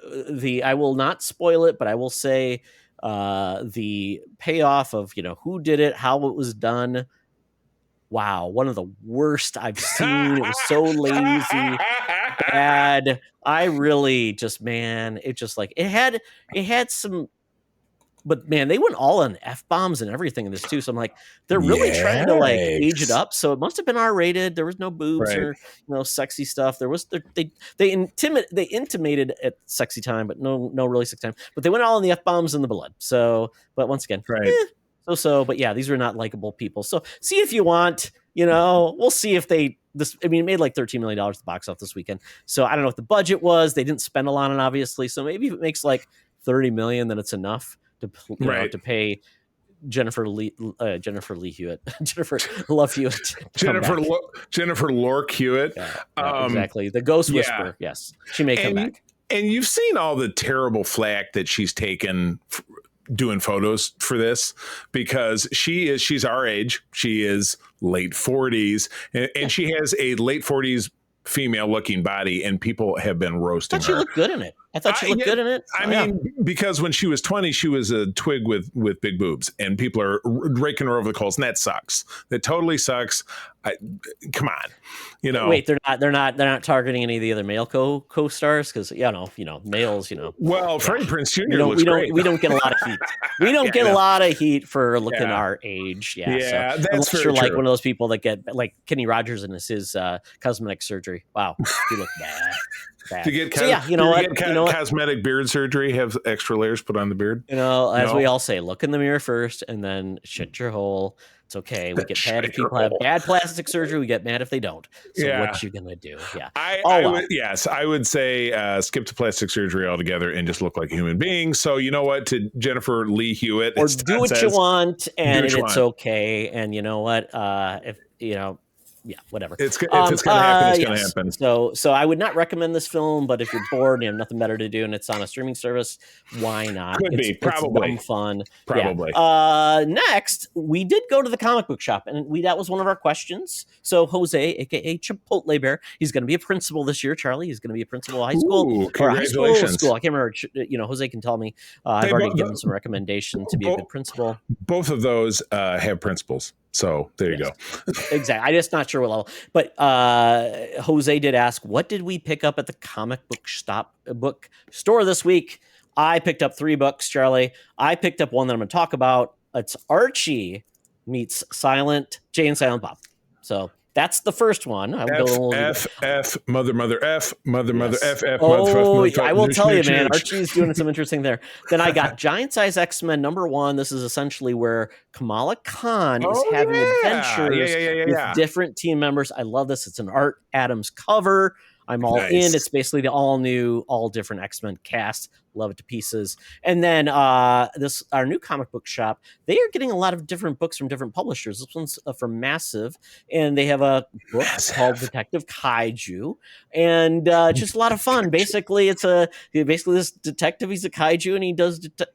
I will not spoil it, but I will say the payoff of, who did it, how it was done. Wow, one of the worst I've seen. It was so lazy, bad. I really just, man, it just like, it had some, but man, they went all on F-bombs and everything in this too. So I'm like, they're really trying to like age it up. So it must have been R-rated. There was no boobs or sexy stuff. There was they intimated at sexy time, but no really sexy time. But they went all on the F-bombs and the blood. So, but once again, but yeah, these are not likable people. So see if you want, we'll see if it made like $13 million at the box office this weekend. So I don't know what the budget was. They didn't spend a lot on it, obviously. So maybe if it makes like $30 million, then it's enough to pay Jennifer Lee Hewitt, Jennifer Love Hewitt, Jennifer Lork Hewitt, exactly, the Ghost Whisperer. Yes, she may come back. And you've seen all the terrible flack that she's taken doing photos for this, because she's our age. She is late 40s, and she has a late 40s female looking body, and people have been roasting her. She looked good in it. I thought she looked good in it. I mean, because when she was 20, she was a twig with big boobs, and people are raking her over the coals, and that sucks. That totally sucks. Come on, Wait, they're not targeting any of the other male co-stars, because males. Well, Freddie Prinze Jr. looks great. We don't get a lot of heat. We don't get a lot of heat for looking our age. Yeah, so, that's unless you're like one of those people that get like Kenny Rogers and his cosmetic surgery. Wow, he looked bad. To get cosmetic beard surgery, have extra layers put on the beard. As we all say, look in the mirror first and then shut your hole. It's okay. We get mad if people have bad plastic surgery. We get mad if they don't. So what you gonna do? Yeah. I would say skip to plastic surgery altogether and just look like a human being. So you know what? To Jennifer Lee Hewitt, or do what you want, and it's okay. And you know what? Whatever. It's going to happen. It's going to happen. So I would not recommend this film, but if you're bored and you have nothing better to do and it's on a streaming service, why not? Probably. It's fun. Probably. Yeah. Next, we did go to the comic book shop, and that was one of our questions. So Jose, aka Chipotle Bear, he's going to be a principal this year. Charlie, he's going to be a principal of high school. Congratulations. School. I can't remember. Jose can tell me. I've already given some recommendation to be a good principal. Both of those have principals. So there you go. Exactly. I'm just not sure what level. But Jose did ask, what did we pick up at the comic book store this week? I picked up 3 books, Charlie. I picked up one that I'm going to talk about. It's Archie meets Jay and Silent Bob. So That's the first one. I would go F, mother, F, mother, Yes. F, Oh, I will tell you, nooch, man. nooch. Archie's doing some interesting there. Then I got Giant Size X-Men #1. This is essentially where Kamala Khan is having adventures with different team members. I love this. It's an Art Adams cover. I'm all in. It's basically the all new, all different X-Men cast. Love it to pieces. And then our new comic book shop, they are getting a lot of different books from different publishers. This one's from Massive, and they have a book called Detective Kaiju, and just a lot of fun. Basically, it's this detective. He's a kaiju, and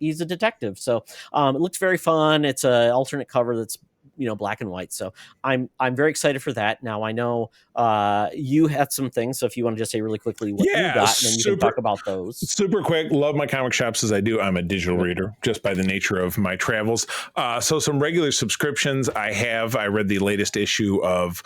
he's a detective. So it looks very fun. It's an alternate cover that's black and white. So I'm very excited for that. Now I know you had some things, so if you want to just say really quickly what you got, and then you can talk about those. Super quick. Love my comic shops as I do. I'm a digital reader just by the nature of my travels. So some regular subscriptions I read the latest issue of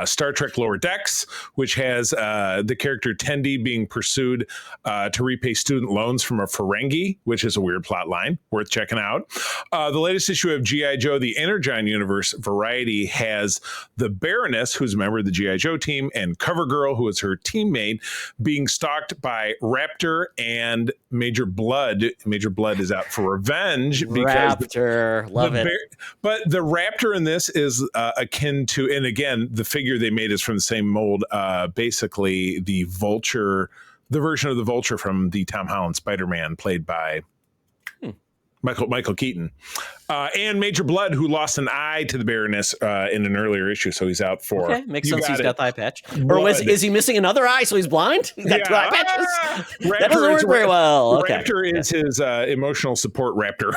Star Trek Lower Decks, which has the character Tendi being pursued to repay student loans from a Ferengi, which is a weird plot line worth checking out. The latest issue of G.I. Joe, the Energon Universe Variety, has the Baroness, who's a member of the G.I. Joe team, and CoverGirl, who is her teammate, being stalked by Raptor and Major Blood. Major Blood is out for revenge. Raptor, love it. But the Raptor in this is akin to, and again, the figure they made is from the same mold, basically the Vulture, the version of the Vulture from the Tom Holland Spider-Man, played by Michael Keaton. And Major Blood, who lost an eye to the Baroness in an earlier issue, so he's out for. Okay, makes sense. He's got the eye patch. Or is he missing another eye, so he's blind? He's got 2 eye patches. That doesn't work very well. Okay. Raptor is his emotional support raptor.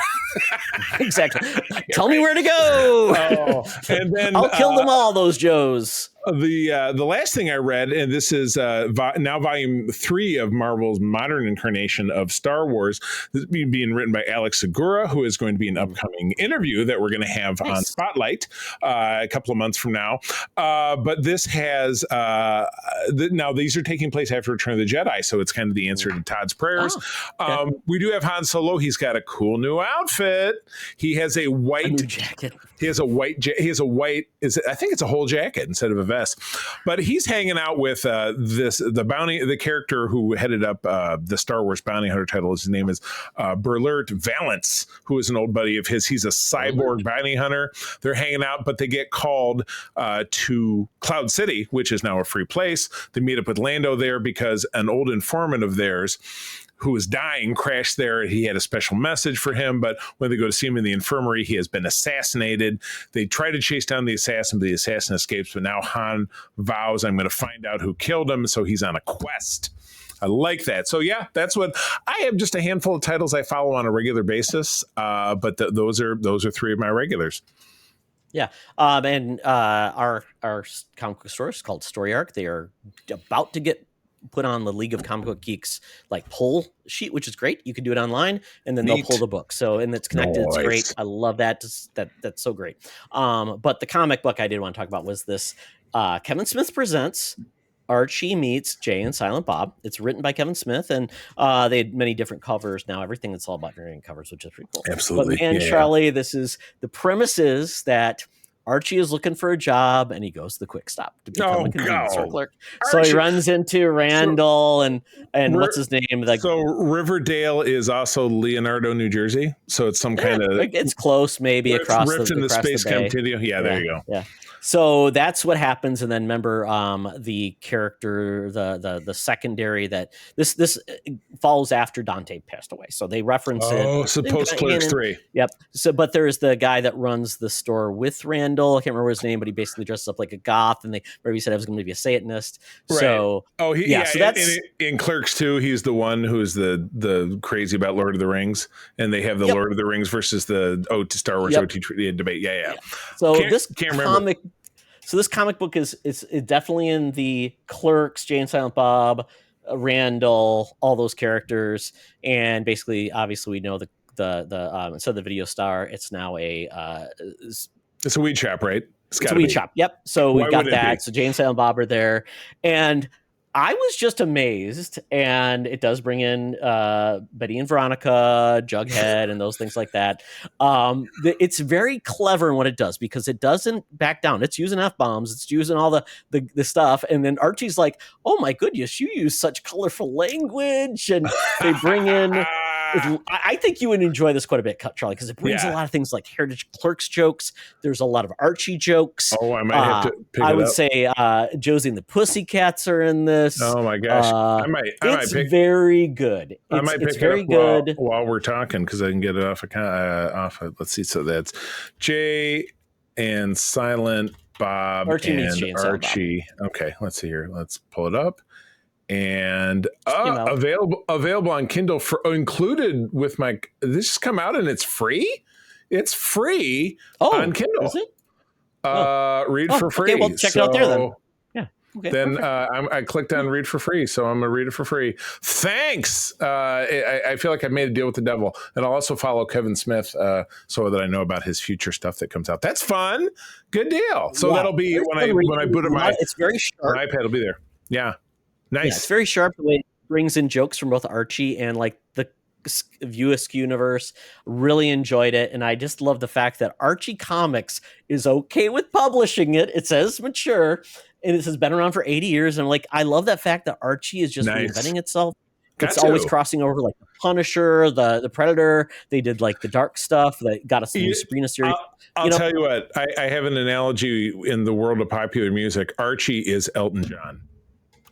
Exactly. Tell me where to go. And then I'll kill them all, those Joes. The last thing I read, and this is now volume 3 of Marvel's modern incarnation of Star Wars, this is being written by Alex Segura, who is going to be an upcoming interview that we're going to have on Spotlight a couple of months from now. But this has now these are taking place after Return of the Jedi, so it's kind of the answer to Todd's prayers. We do have Han Solo. He's got a cool new outfit. He has a new jacket. He has a white. I think it's a whole jacket instead of a vest. But he's hanging out with the character who headed up the Star Wars bounty hunter title. His name is Berlert Valance, who is an old buddy of his. He's a cyborg bounty hunter. They're hanging out, but they get called to Cloud City, which is now a free place. They meet up with Lando there because an old informant of theirs, who was dying, crashed there. He had a special message for him, but when they go to see him in the infirmary, he has been assassinated. They try to chase down the assassin, but the assassin escapes. But now Han vows, I'm going to find out who killed him. So he's on a quest. I like that. So yeah, that's what I have. Just a handful of titles I follow on a regular basis. But those are 3 of my regulars. Yeah. And our comic book store is called Story Arc. They are about to get put on the League of Comic Book Geeks pull sheet, which is great. You can do it online, and then they'll pull the book. So, and it's connected. Nice. It's great. I love that. That's so great. But the comic book I did want to talk about was this Kevin Smith presents Archie meets Jay and Silent Bob. It's written by Kevin Smith, and they had many different covers. Now everything it's all about variant covers, which is pretty cool. Absolutely. But Charlie, this is the premise is that Archie is looking for a job, and he goes to the Quick Stop to become a convenience store clerk. So he runs into Randall and what's his name? So Riverdale is also Leonardo, New Jersey. So it's some kind of it's close, maybe across the space continuum. Yeah, there you go. Yeah. So that's what happens, and then remember the character, the secondary that this follows after Dante passed away. So they reference it. Oh, so post Clerks 3. Yep. So, but there's the guy that runs the store with Randall. I can't remember his name, but he basically dresses up like a goth, and he said I was going to be a Satanist. Right. So so that's in Clerks 2. He's the one who's the crazy about Lord of the Rings, and they have the Lord of the Rings versus the Star Wars OT debate. Yeah. So this comic book is definitely in the Clerks, Jay and Silent Bob, Randall, all those characters, and basically, obviously, we know instead of the video star, it's now it's a weed shop, right? It's a weed shop. Yep. So we've got that. So Jay and Silent Bob are there, and I was just amazed, and it does bring in Betty and Veronica, Jughead, and those things like that. It's very clever in what it does because it doesn't back down. It's using F-bombs. It's using all the stuff. And then Archie's like, oh, my goodness, you use such colorful language. And they bring in... I think you would enjoy this quite a bit, Charlie, because it brings a lot of things like Heritage Clerks jokes. There's a lot of Archie jokes. Oh, I might have to pick it up. I would say Josie and the Pussycats are in this. Oh my gosh, it's very good. I might pick it's very it up good while we're talking because I can get it off. Let's see. So that's Jay and Silent Bob Archie and Archie. Okay, let's see here. Let's pull it up. And available on Kindle for included with my. This just come out and it's free. It's free on Kindle. Is it? Read for free. Okay, well, check it out there then. Yeah. Okay, then I clicked on read for free, so I'm gonna read it for free. Thanks. I feel like I've made a deal with the devil, and I'll also follow Kevin Smith so that I know about his future stuff that comes out. That's fun. Good deal. So that'll be when I boot up my. It's very sharp. My iPad will be there. Yeah. Nice. Yeah, it's very sharp the way it brings in jokes from both Archie and like the View Askew universe. Really enjoyed it, and I just love the fact that Archie Comics is okay with publishing it. It says mature, and it has been around for 80 years. And I love that fact that Archie is just reinventing itself. It's always crossing over like the Punisher, the Predator. They did like the dark stuff that got us the new Sabrina series. I'll tell you what. I have an analogy in the world of popular music. Archie is Elton John.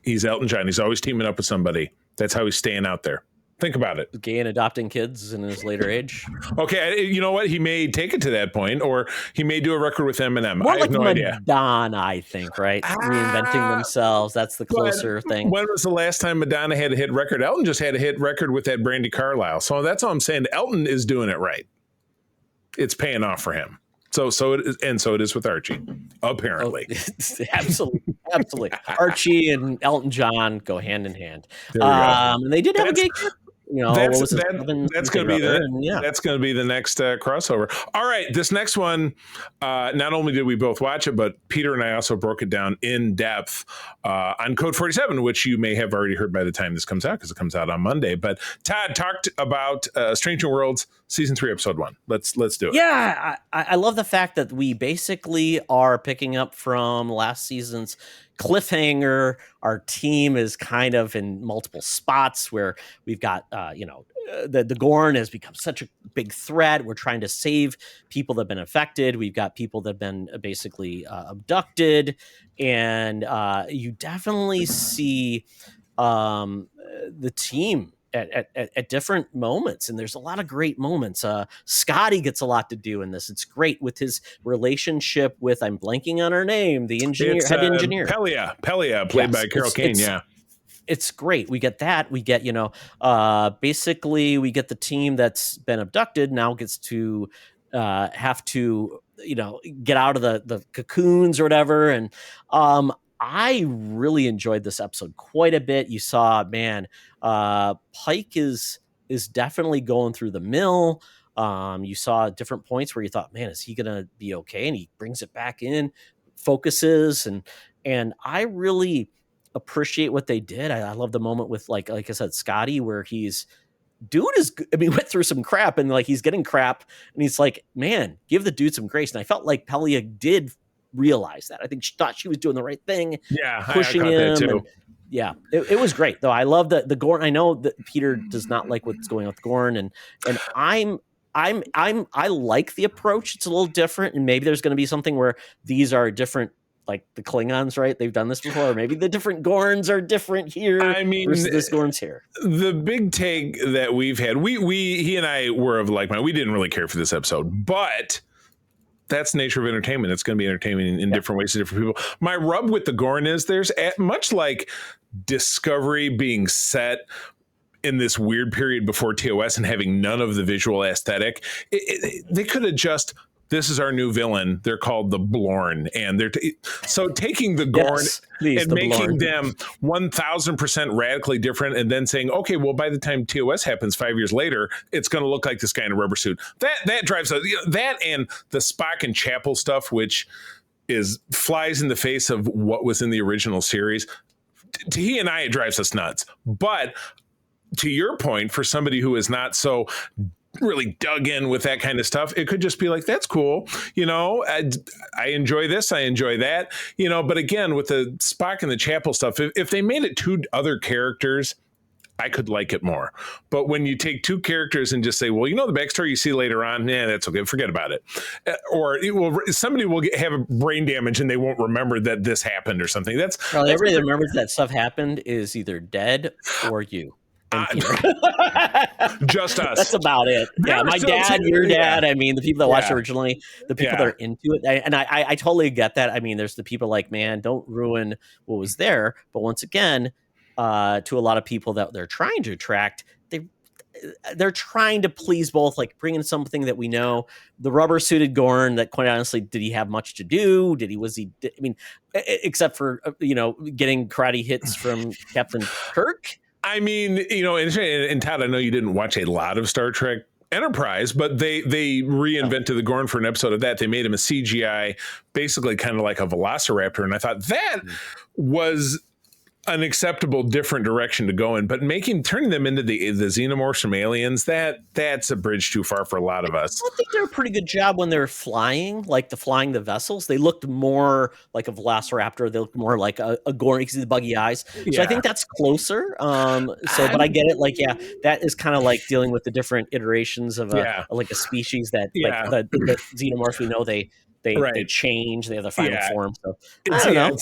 He's Elton John. He's always teaming up with somebody. That's how he's staying out there. Think about it. Gay and adopting kids in his later age. Okay, you know what? He may take it to that point, or he may do a record with Eminem. More I have no idea. Madonna, I think, right? Reinventing themselves. That's the closer thing. When was the last time Madonna had a hit record? Elton just had a hit record with that Brandy Carlisle. So that's all I'm saying. Elton is doing it right. It's paying off for him. So it is, and so it is with Archie, apparently. Absolutely. Archie and Elton John go hand in hand. And they did have a gay kid. That's going to be the next crossover. All right, this next one. Not only did we both watch it, but Peter and I also broke it down in depth on Code 47, which you may have already heard by the time this comes out because it comes out on Monday. But Todd talked about Strange New Worlds season 3, episode 1. Let's do it. Yeah, I love the fact that we basically are picking up from last season's cliffhanger. Our team is kind of in multiple spots where we've got the Gorn has become such a big threat. We're trying to save people that have been affected. We've got people that have been basically abducted, and you definitely see the team at different moments, and there's a lot of great moments. Scotty gets a lot to do in this. It's great with his relationship with, I'm blanking on her name, the head engineer. Pelia, played by Carol Kane. It's great. We get that. We get, basically we get the team that's been abducted now gets to have to, get out of the cocoons or whatever. And I really enjoyed this episode quite a bit. You saw, Pike is definitely going through the mill. You saw different points where you thought, man, is he going to be okay? And he brings it back in, focuses, and I really appreciate what they did. I love the moment with like I said, Scotty, where went through some crap and he's getting crap and he's like, man, give the dude some grace. And I felt like Pelia did realize that. I think she thought she was doing the right thing. Yeah. Pushing him. It was great though. I love the Gorn. I know that Peter does not like what's going on with Gorn, and I like the approach. It's a little different, and maybe there's going to be something where these are different, like the Klingons, right? They've done this before. Or maybe the different Gorns are different here. Versus this Gorn's here. The big take that we've had, he and I were of like mind. We didn't really care for this episode, but that's the nature of entertainment. It's going to be entertaining in different ways to different people. My rub with the Gorn is there's much like Discovery being set in this weird period before TOS and having none of the visual aesthetic. They could have just, this is our new villain. They're called the Blorn. And so taking the Gorn and making them 1000% radically different and then saying, okay, well, by the time TOS happens 5 years later, it's going to look like this guy in a rubber suit. That drives us. That and the Spock and Chapel stuff, which flies in the face of what was in the original series. to he and I, it drives us nuts. But to your point, for somebody who is not so really dug in with that kind of stuff, it could just be like, that's cool. I enjoy this. I enjoy that, but again, with the Spock and the Chapel stuff, if they made it two other characters, I could like it more. But when you take two characters and just say, well, the backstory you see later on, that's okay. Forget about it. Or somebody will have a brain damage and they won't remember that this happened or something. Everybody that remembers that stuff happened is either dead or you. Just us. That's about it. Yeah, my dad, your dad. I mean, the people that watched originally, the people that are into it. And I totally get that. I mean, there's the people like, man, don't ruin what was there. But once again, to a lot of people that they're trying to attract, they're trying to please both, like bring in something that we know. The rubber suited Gorn, that quite honestly, did he have much to do? Except for, getting karate hits from Captain Kirk. I mean, and Todd, I know you didn't watch a lot of Star Trek Enterprise, but they reinvented the Gorn for an episode of that. They made him a CGI, basically kind of like a velociraptor. And I thought that was an acceptable different direction to go in, but turning them into the xenomorphs from Aliens, that's a bridge too far for a lot of us. I think they did a pretty good job when they were flying, flying the vessels. They looked more like a velociraptor. They looked more like a Gorn. You can see the buggy eyes. So I think that's closer. But I get it. That is kind of like dealing with the different iterations of a species that the xenomorphs we know they change. They have their final form. So I don't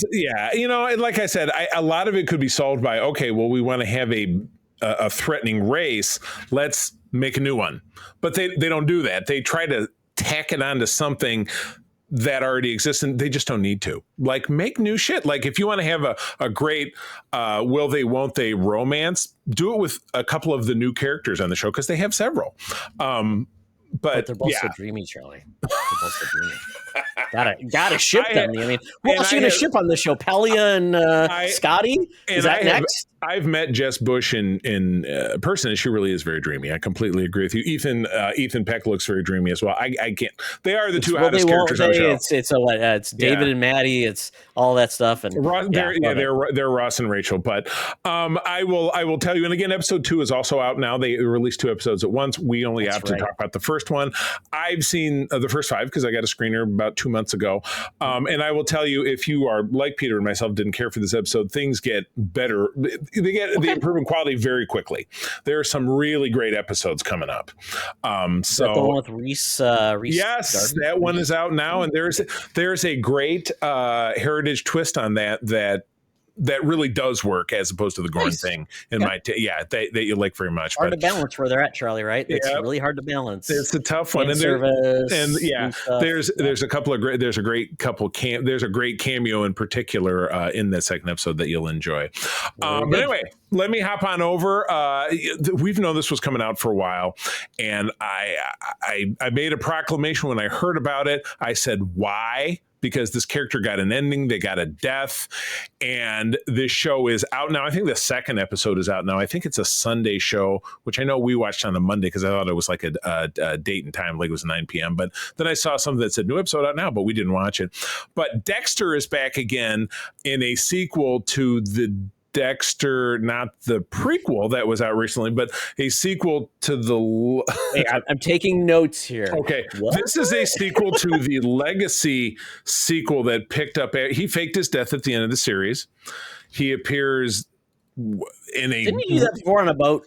know. And like I said, a lot of it could be solved by, okay, well, we want to have a threatening race. Let's make a new one. But they don't do that. They try to tack it onto something that already exists, and they just don't need to. Like, make new shit. Like, if you want to have a great will they, won't they romance, do it with a couple of the new characters on the show, because they have several. But they're both so dreamy, Charlie. They're both so dreamy. Gotta ship them. I mean, who else are you gonna ship on the show? Pelia and Scotty? Is that next? I've met Jess Bush in person, and she really is very dreamy. I completely agree with you. Ethan Peck looks very dreamy as well. I can't. They are the two hottest characters on the show. It's David and Maddie. It's all that stuff. And they're Ross and Rachel. But I will tell you. And again, episode 2 is also out now. They released 2 episodes at once. We only have to talk about the first one. I've seen the first 5 because I got a screener about 2 months ago. And I will tell you, if you are like Peter and myself, didn't care for this episode, things get better. They improve in quality very quickly. There are some really great episodes coming up. Is that the one with Reese? Yes, Darby? That one is out now, and there's a great heritage twist on that really does work, as opposed to the Gorn thing. That you like very much. Hard to balance where they're at, Charlie. Right? It's really hard to balance. It's a tough one. There's a couple of great. There's a great couple. There's a great cameo in particular in that second episode that you'll enjoy. But anyway, let me hop on over. We've known this was coming out for a while, and I made a proclamation when I heard about it. I said, why? Because this character got an ending, they got a death, and this show is out now. I think the second episode is out now. I think it's a Sunday show, which I know we watched on a Monday because I thought it was like a date and time, like it was 9 p.m. But then I saw something that said new episode out now, but we didn't watch it. But Dexter is back again in a sequel to the Dexter, not the prequel that was out recently, but a sequel to the... Hey, I'm taking notes here. Okay. What? This is a sequel to the Legacy sequel that picked up... He faked his death at the end of the series. He appears in a... Didn't he do that before on a boat?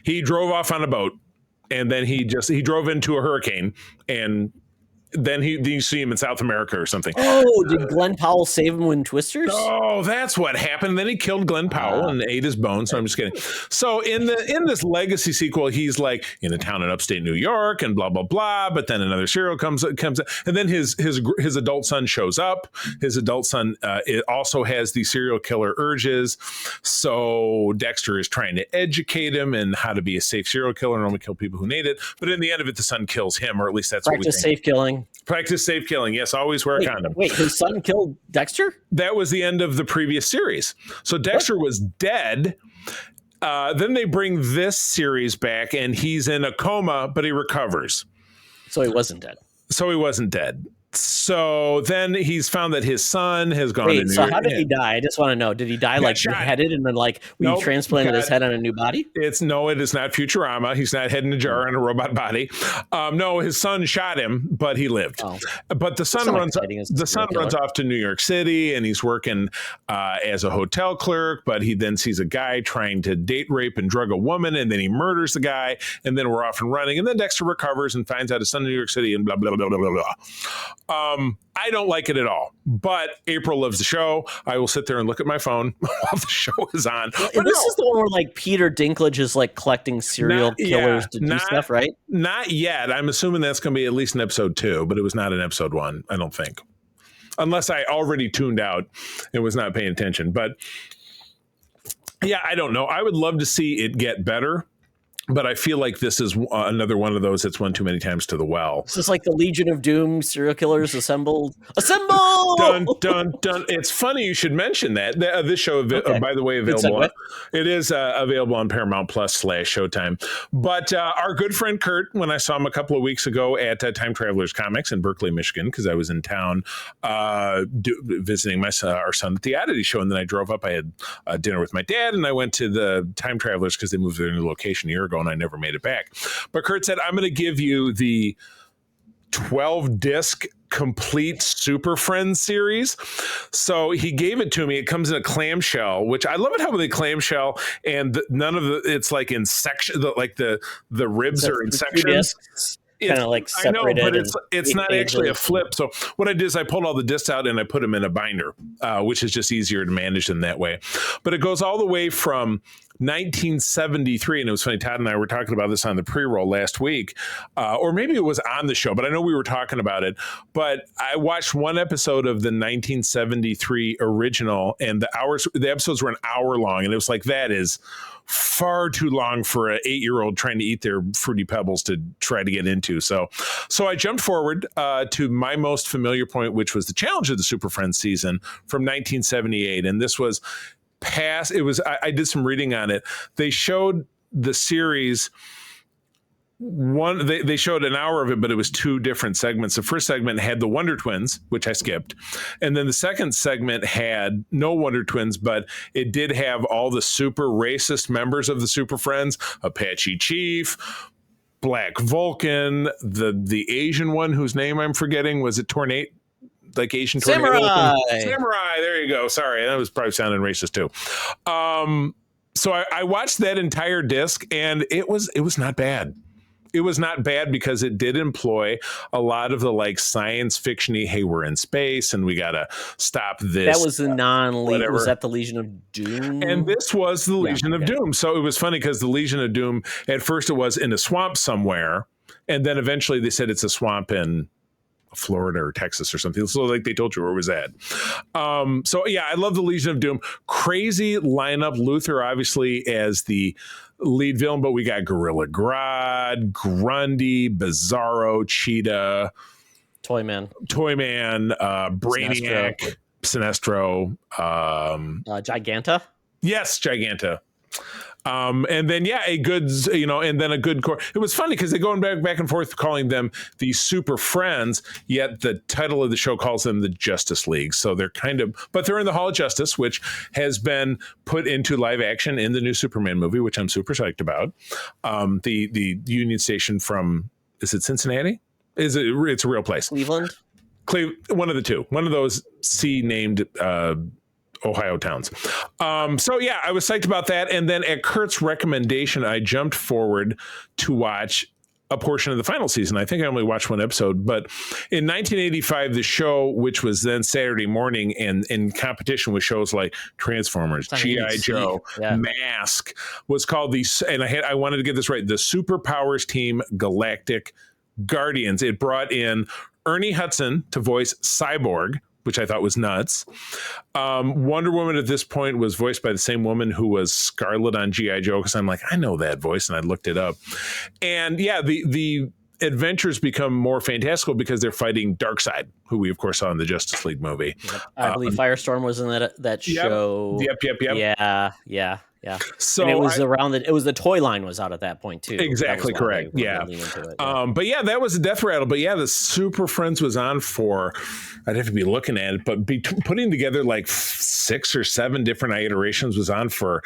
He drove off on a boat, and then he drove into a hurricane, and... Then you see him in South America or something. Oh, did Glenn Powell save him in Twisters? Oh, that's what happened. Then he killed Glenn Powell and ate his bones. So I'm just kidding. So in this Legacy sequel, he's like in a town in upstate New York and blah blah blah. But then another serial comes, and then his adult son shows up. His adult son it also has the serial killer urges. So Dexter is trying to educate him in how to be a safe serial killer and only kill people who need it. But in the end of it, the son kills him, or at least that's what we think. Safe killing. Practice safe killing. Yes, always wear a condom. Wait, his son killed Dexter? That was the end of the previous series. So Dexter was dead. Then they bring this series back, and he's in a coma, but he recovers. So he wasn't dead. So then he's found that his son has gone Wait, into so how did he die? I just want to know. Did he die like shot. beheaded and then like we Nope, transplanted his head on a new body? it is not Futurama. He's not head in a jar in a robot body. No, his son shot him, but he lived. Oh. But the son runs off to New York City, and he's working as a hotel clerk. But he then sees a guy trying to date rape and drug a woman, and then he murders the guy, and then we're off and running. And then Dexter recovers and finds out his son in New York City, and blah blah blah blah blah blah. I don't like it at all, but April loves the show. I will sit there and look at my phone while the show is on. Well, this is the one where like Peter Dinklage is like collecting serial killers to do stuff, right? Not yet. I'm assuming that's going to be at least in episode 2, but it was not in episode 1, I don't think. Unless I already tuned out and was not paying attention. But yeah, I don't know. I would love to see it get better. But I feel like this is another one of those that's won too many times to the well. This is like the Legion of Doom serial killers assembled. Assemble! Dun, dun, dun. It's funny you should mention that. This show, by the way, available. It is available on Paramount Plus /Showtime. But our good friend Kurt, when I saw him a couple of weeks ago at Time Travelers Comics in Berkeley, Michigan, because I was in town visiting our son at the Oddity Show, and then I drove up. I had dinner with my dad, and I went to the Time Travelers because they moved to their new location a year ago, and I never made it back. But Kurt said, I'm going to give you the 12-disc complete Superfriends series. So he gave it to me. It comes in a clamshell, which I love it how they clamshell and none of it's like in section, like the ribs are in sections. Kind of like separated. I know, but it's not actually a flip. So what I did is I pulled all the discs out and I put them in a binder, which is just easier to manage them that way. But it goes all the way from 1973, and it was funny, Todd and I were talking about this on the pre-roll last week, or maybe it was on the show, but I know we were talking about it. But I watched one episode of the 1973 original, and the episodes were an hour long, and it was like, that is far too long for an 8-year-old trying to eat their Fruity Pebbles to try to get into. So I jumped forward to my most familiar point, which was the challenge of the Super Friends season from 1978, and this was past. It was. I did some reading on it. They showed the series. They showed an hour of it, but it was 2 different segments. The first segment had the Wonder Twins, which I skipped, and then the second segment had no Wonder Twins, but it did have all the super racist members of the Super Friends: Apache Chief, Black Vulcan, the Asian one whose name I'm forgetting. Was it Tornado? Like Asian Tornado. Samurai. There you go. Sorry, that was probably sounding racist too. So I watched that entire disc, and it was not bad. It was not bad because it did employ a lot of the like science fiction-y, hey, we're in space and we gotta stop this. That was the non-Legion. Was that the Legion of Doom? And this was the Legion of Doom. So it was funny because the Legion of Doom, at first it was in a swamp somewhere, and then eventually they said it's a swamp in Florida or Texas or something. So like they told you where it was at. So yeah, I love the Legion of Doom. Crazy lineup. Luther obviously as the lead villain, but we got Gorilla Grodd, Grundy, Bizarro, Cheetah, Toyman, Brainiac, Sinestro, Giganta. Yes, Giganta. And then, a good, and then a good core. It was funny because they're going back and forth calling them the Super Friends, yet the title of the show calls them the Justice League. So they're but they're in the Hall of Justice, which has been put into live action in the new Superman movie, which I'm super psyched about. The Union Station from, is it Cincinnati? It's a real place. Cleveland? One of the two. One of those C-named Ohio towns. I was psyched about that. And then at Kurt's recommendation, I jumped forward to watch a portion of the final season. I think I only watched one episode, but in 1985, the show, which was then Saturday morning and in competition with shows like Transformers, G.I. Joe, Mask, was called I wanted to get this right, the Superpowers Team Galactic Guardians. It brought in Ernie Hudson to voice Cyborg, which I thought was nuts. Wonder Woman at this point was voiced by the same woman who was Scarlet on G.I. Joe, because I'm like, I know that voice, and I looked it up. And the adventures become more fantastical because they're fighting Darkseid, who we, of course, saw in the Justice League movie. I believe Firestorm was in that show. Yep. Yeah. Yeah. So and it was it was the toy line was out at that point too. Exactly correct. Yeah. But yeah, that was a death rattle. But yeah, the Super Friends was on for, I'd have to be looking at it, but putting together like 6 or 7 different iterations was on for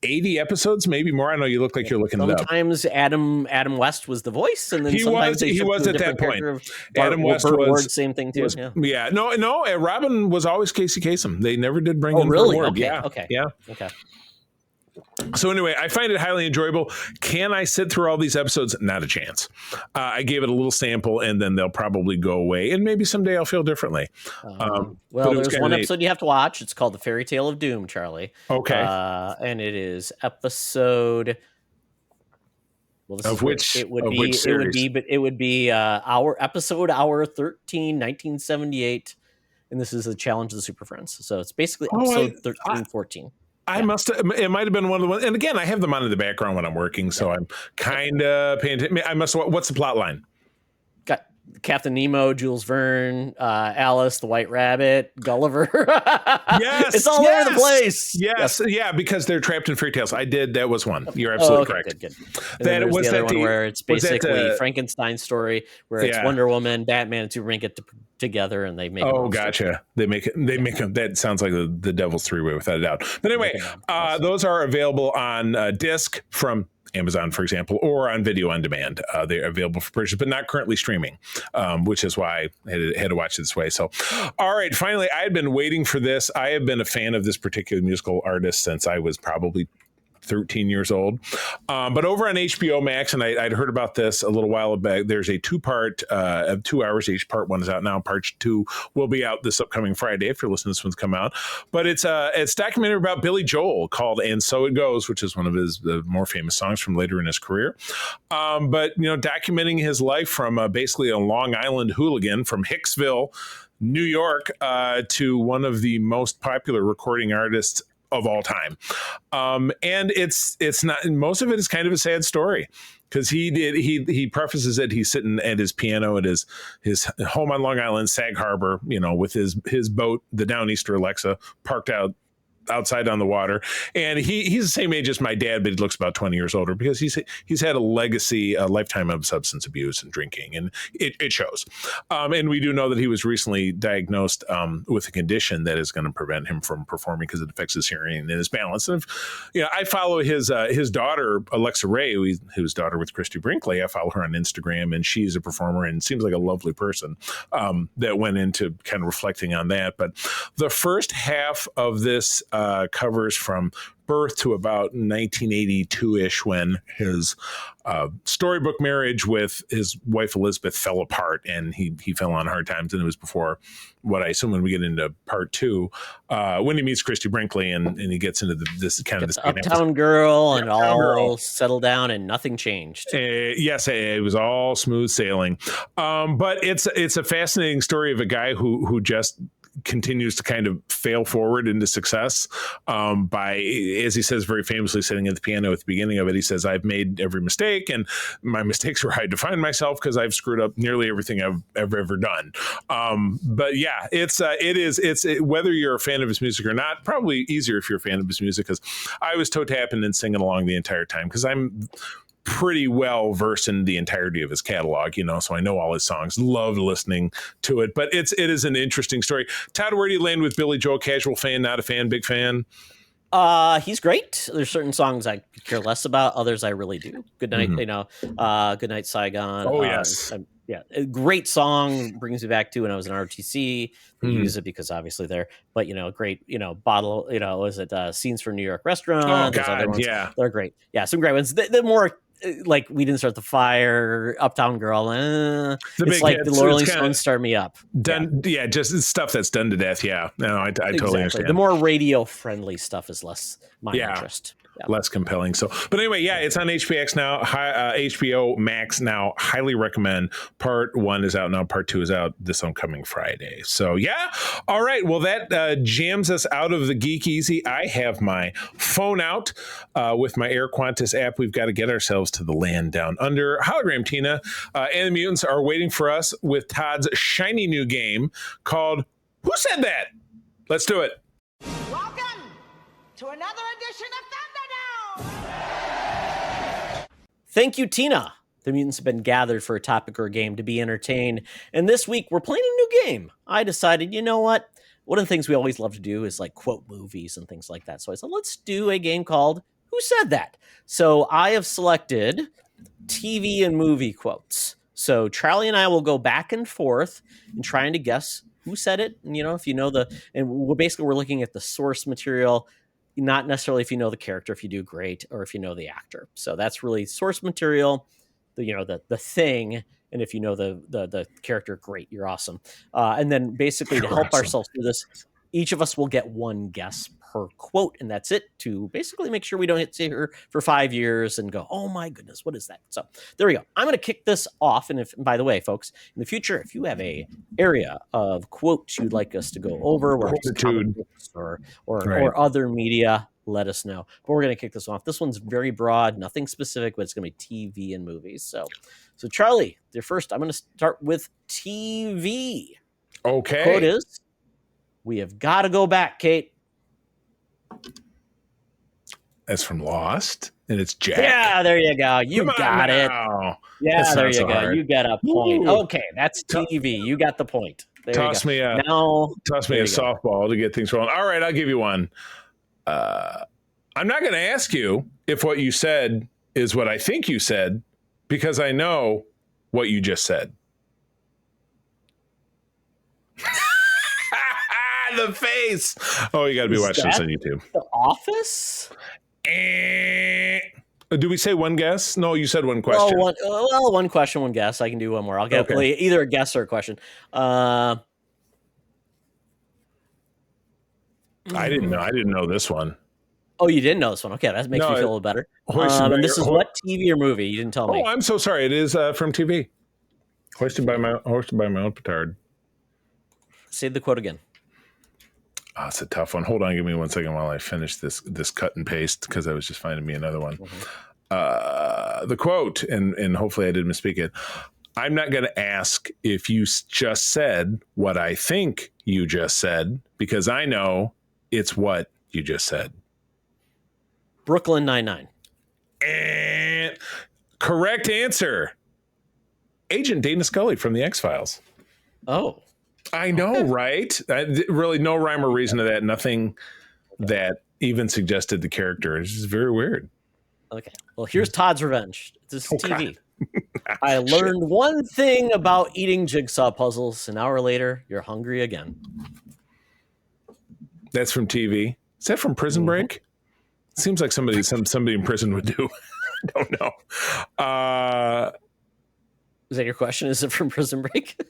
80 episodes, maybe more. I know you look like you're looking it up. Sometimes Adam West was the voice, and then he was at that point. Adam West was Ward, same thing too. No. Robin was always Casey Kasem. They never did bring in really? Ward. Okay. Yeah. Okay. So anyway, I find it highly enjoyable. Can I sit through all these episodes? Not a chance. I gave it a little sample, and then they'll probably go away, and maybe someday I'll feel differently. Well, there's one episode you have to watch. It's called The Fairy Tale of Doom, Charlie. Okay. And it is episode. Well, this of which it would be our episode hour 13, 1978, and this is the Challenge of the Super Friends. So it's basically episode 13, 14. It might have been one of the ones. And again, I have them on in the background when I'm working, so I'm kind of paying attention. What's the plot line? Got Captain Nemo, Jules Verne, Alice, the White Rabbit, Gulliver. Yes, it's all over the place. Yes, yeah, because they're trapped in fairy tales. I did. That was one. You're absolutely correct. Good. That was the that other one where it's basically Frankenstein's story, where it's Wonder Woman, Batman, and Superman get together, and they make. Oh, gotcha. They make it. That sounds like the Devil's Three-Way, without a doubt. But anyway, those are available on disc from Amazon, for example, or on video on demand. They're available for purchase, but not currently streaming, which is why I had to watch it this way. So, all right, finally, I had been waiting for this. I have been a fan of this particular musical artist since I was probably 13 years old. But over on HBO Max, and I'd heard about this a little while back, there's a 2-part of 2 hours each. Part 1 is out now. Part 2 will be out this upcoming Friday if you're listening to this one's come out. But it's a documentary about Billy Joel called And So It Goes, which is one of the more famous songs from later in his career. But, documenting his life from basically a Long Island hooligan from Hicksville, New York, to one of the most popular recording artists of all time. And it's not, most of it is kind of a sad story, because he prefaces it. He's sitting at his piano at his home on Long Island, Sag Harbor, with his boat, the Downeaster Alexa, parked outside on the water. And he's the same age as my dad, but he looks about 20 years older, because he's had a lifetime of substance abuse and drinking, and it shows. And we do know that he was recently diagnosed with a condition that is going to prevent him from performing because it affects his hearing and his balance. And I follow his daughter, Alexa Ray, who's daughter with Christy Brinkley. I follow her on Instagram, and she's a performer and seems like a lovely person that went into kind of reflecting on that. But the first half of this covers from birth to about 1982-ish, when his storybook marriage with his wife Elizabeth fell apart, and he fell on hard times. And it was before what I assume when we get into part 2, when he meets Christy Brinkley and he gets into this uptown girl and all settled down, and nothing changed. Yes, it was all smooth sailing. But it's a fascinating story of a guy who just continues to kind of fail forward into success by, as he says very famously, sitting at the piano at the beginning of it, he says, I've made every mistake, and my mistakes were I define myself because I've screwed up nearly everything I've ever done. But yeah, it's whether you're a fan of his music or not, probably easier if you're a fan of his music, because I was toe tapping and singing along the entire time, because I'm pretty well versed in the entirety of his catalog, so I know all his songs, love listening to it. But it is an interesting story. Todd, where do you land with Billy Joel? Casual fan, not a fan, big fan? He's great. There's certain songs I care less about, others I really do. Good Night, Good Night Saigon. Oh, yes. Yeah, a great song, brings me back to when I was in ROTC. We use it because obviously they're, but great, bottle, was it Scenes from New York Restaurant? Oh God, yeah, they're great. Yeah, some great ones. The more like We Didn't Start the Fire, Uptown Girl, it's like the Rolling Stones Start Me Up. Done, yeah, just stuff that's done to death. Yeah, no, I totally understand. The more radio friendly stuff is less my interest. Yeah. Less compelling. So, but anyway, yeah, it's on HBO now. HBO Max now. Highly recommend. Part 1 is out now. Part 2 is out this upcoming Friday. So, yeah. All right. Well, that jams us out of the Geek Easy. I have my phone out with my Air Qantas app. We've got to get ourselves to the land down under. Hologram Tina and the mutants are waiting for us with Todd's shiny new game called Who Said That? Let's do it. Welcome to another edition of Thunderdome! Thank you, Tina. The mutants have been gathered for a topic or a game to be entertained. And this week, we're playing a new game. I decided, you know what? One of the things we always love to do is like quote movies and things like that. So I said, let's do a game called Who Said That? So I have selected TV and movie quotes. So Charlie and I will go back and forth and trying to guess who said it. And, if you know and we're looking at the source material, not necessarily if you know the character, if you do great, or if you know the actor. So that's really source material, the thing. And if you know the character, great, you're awesome. And then basically to help ourselves through this, each of us will get one guess per quote, and that's it, to basically make sure we don't hit here for 5 years and go, oh my goodness, what is that? So there we go. I'm going to kick this off. And by the way, folks, in the future, if you have a area of quotes you'd like us to go over, whether it's comic books or other media, let us know. But we're going to kick this off. This one's very broad, nothing specific, but it's going to be TV and movies. So Charlie, you're first. I'm going to start with TV. Okay. Quote is, we have got to go back, Kate. That's from Lost, and it's Jack. Yeah, there you go. You got it. Yeah, there you go. Hard. You got a point. Ooh. Okay, that's TV. You got the point. Toss me a softball to get things rolling. All right, I'll give you one. I'm not going to ask you if what you said is what I think you said, because I know what you just said. The face. Oh, you got to be watching this on YouTube. The Office? Do we say one guess? No, you said one question. One question, one guess. I can do one more. I'll get either a guess or a question. I didn't know this one. Oh, you didn't know this one? Okay, that makes me feel a little better. And this is what TV or movie? You didn't tell me. Oh, I'm so sorry. It is from TV. Hosted by my own petard. Say the quote again. Oh, it's a tough one. Hold on, give me 1 second while I finish this cut and paste, because I was just finding me another one. Mm-hmm. The quote, and hopefully I didn't misspeak it. I'm not going to ask if you just said what I think you just said, because I know it's what you just said. Brooklyn Nine-Nine. And correct answer. Agent Dana Scully from the X-Files. Oh. I know, right? Really no rhyme or reason to that. Nothing that even suggested the character. It's just very weird. Okay. Well, here's Todd's Revenge. This is TV. I learned one thing about eating jigsaw puzzles. An hour later, you're hungry again. That's from TV. Is that from Prison Break? Seems like somebody in prison would do. I don't know. Is that your question? Is it from Prison Break?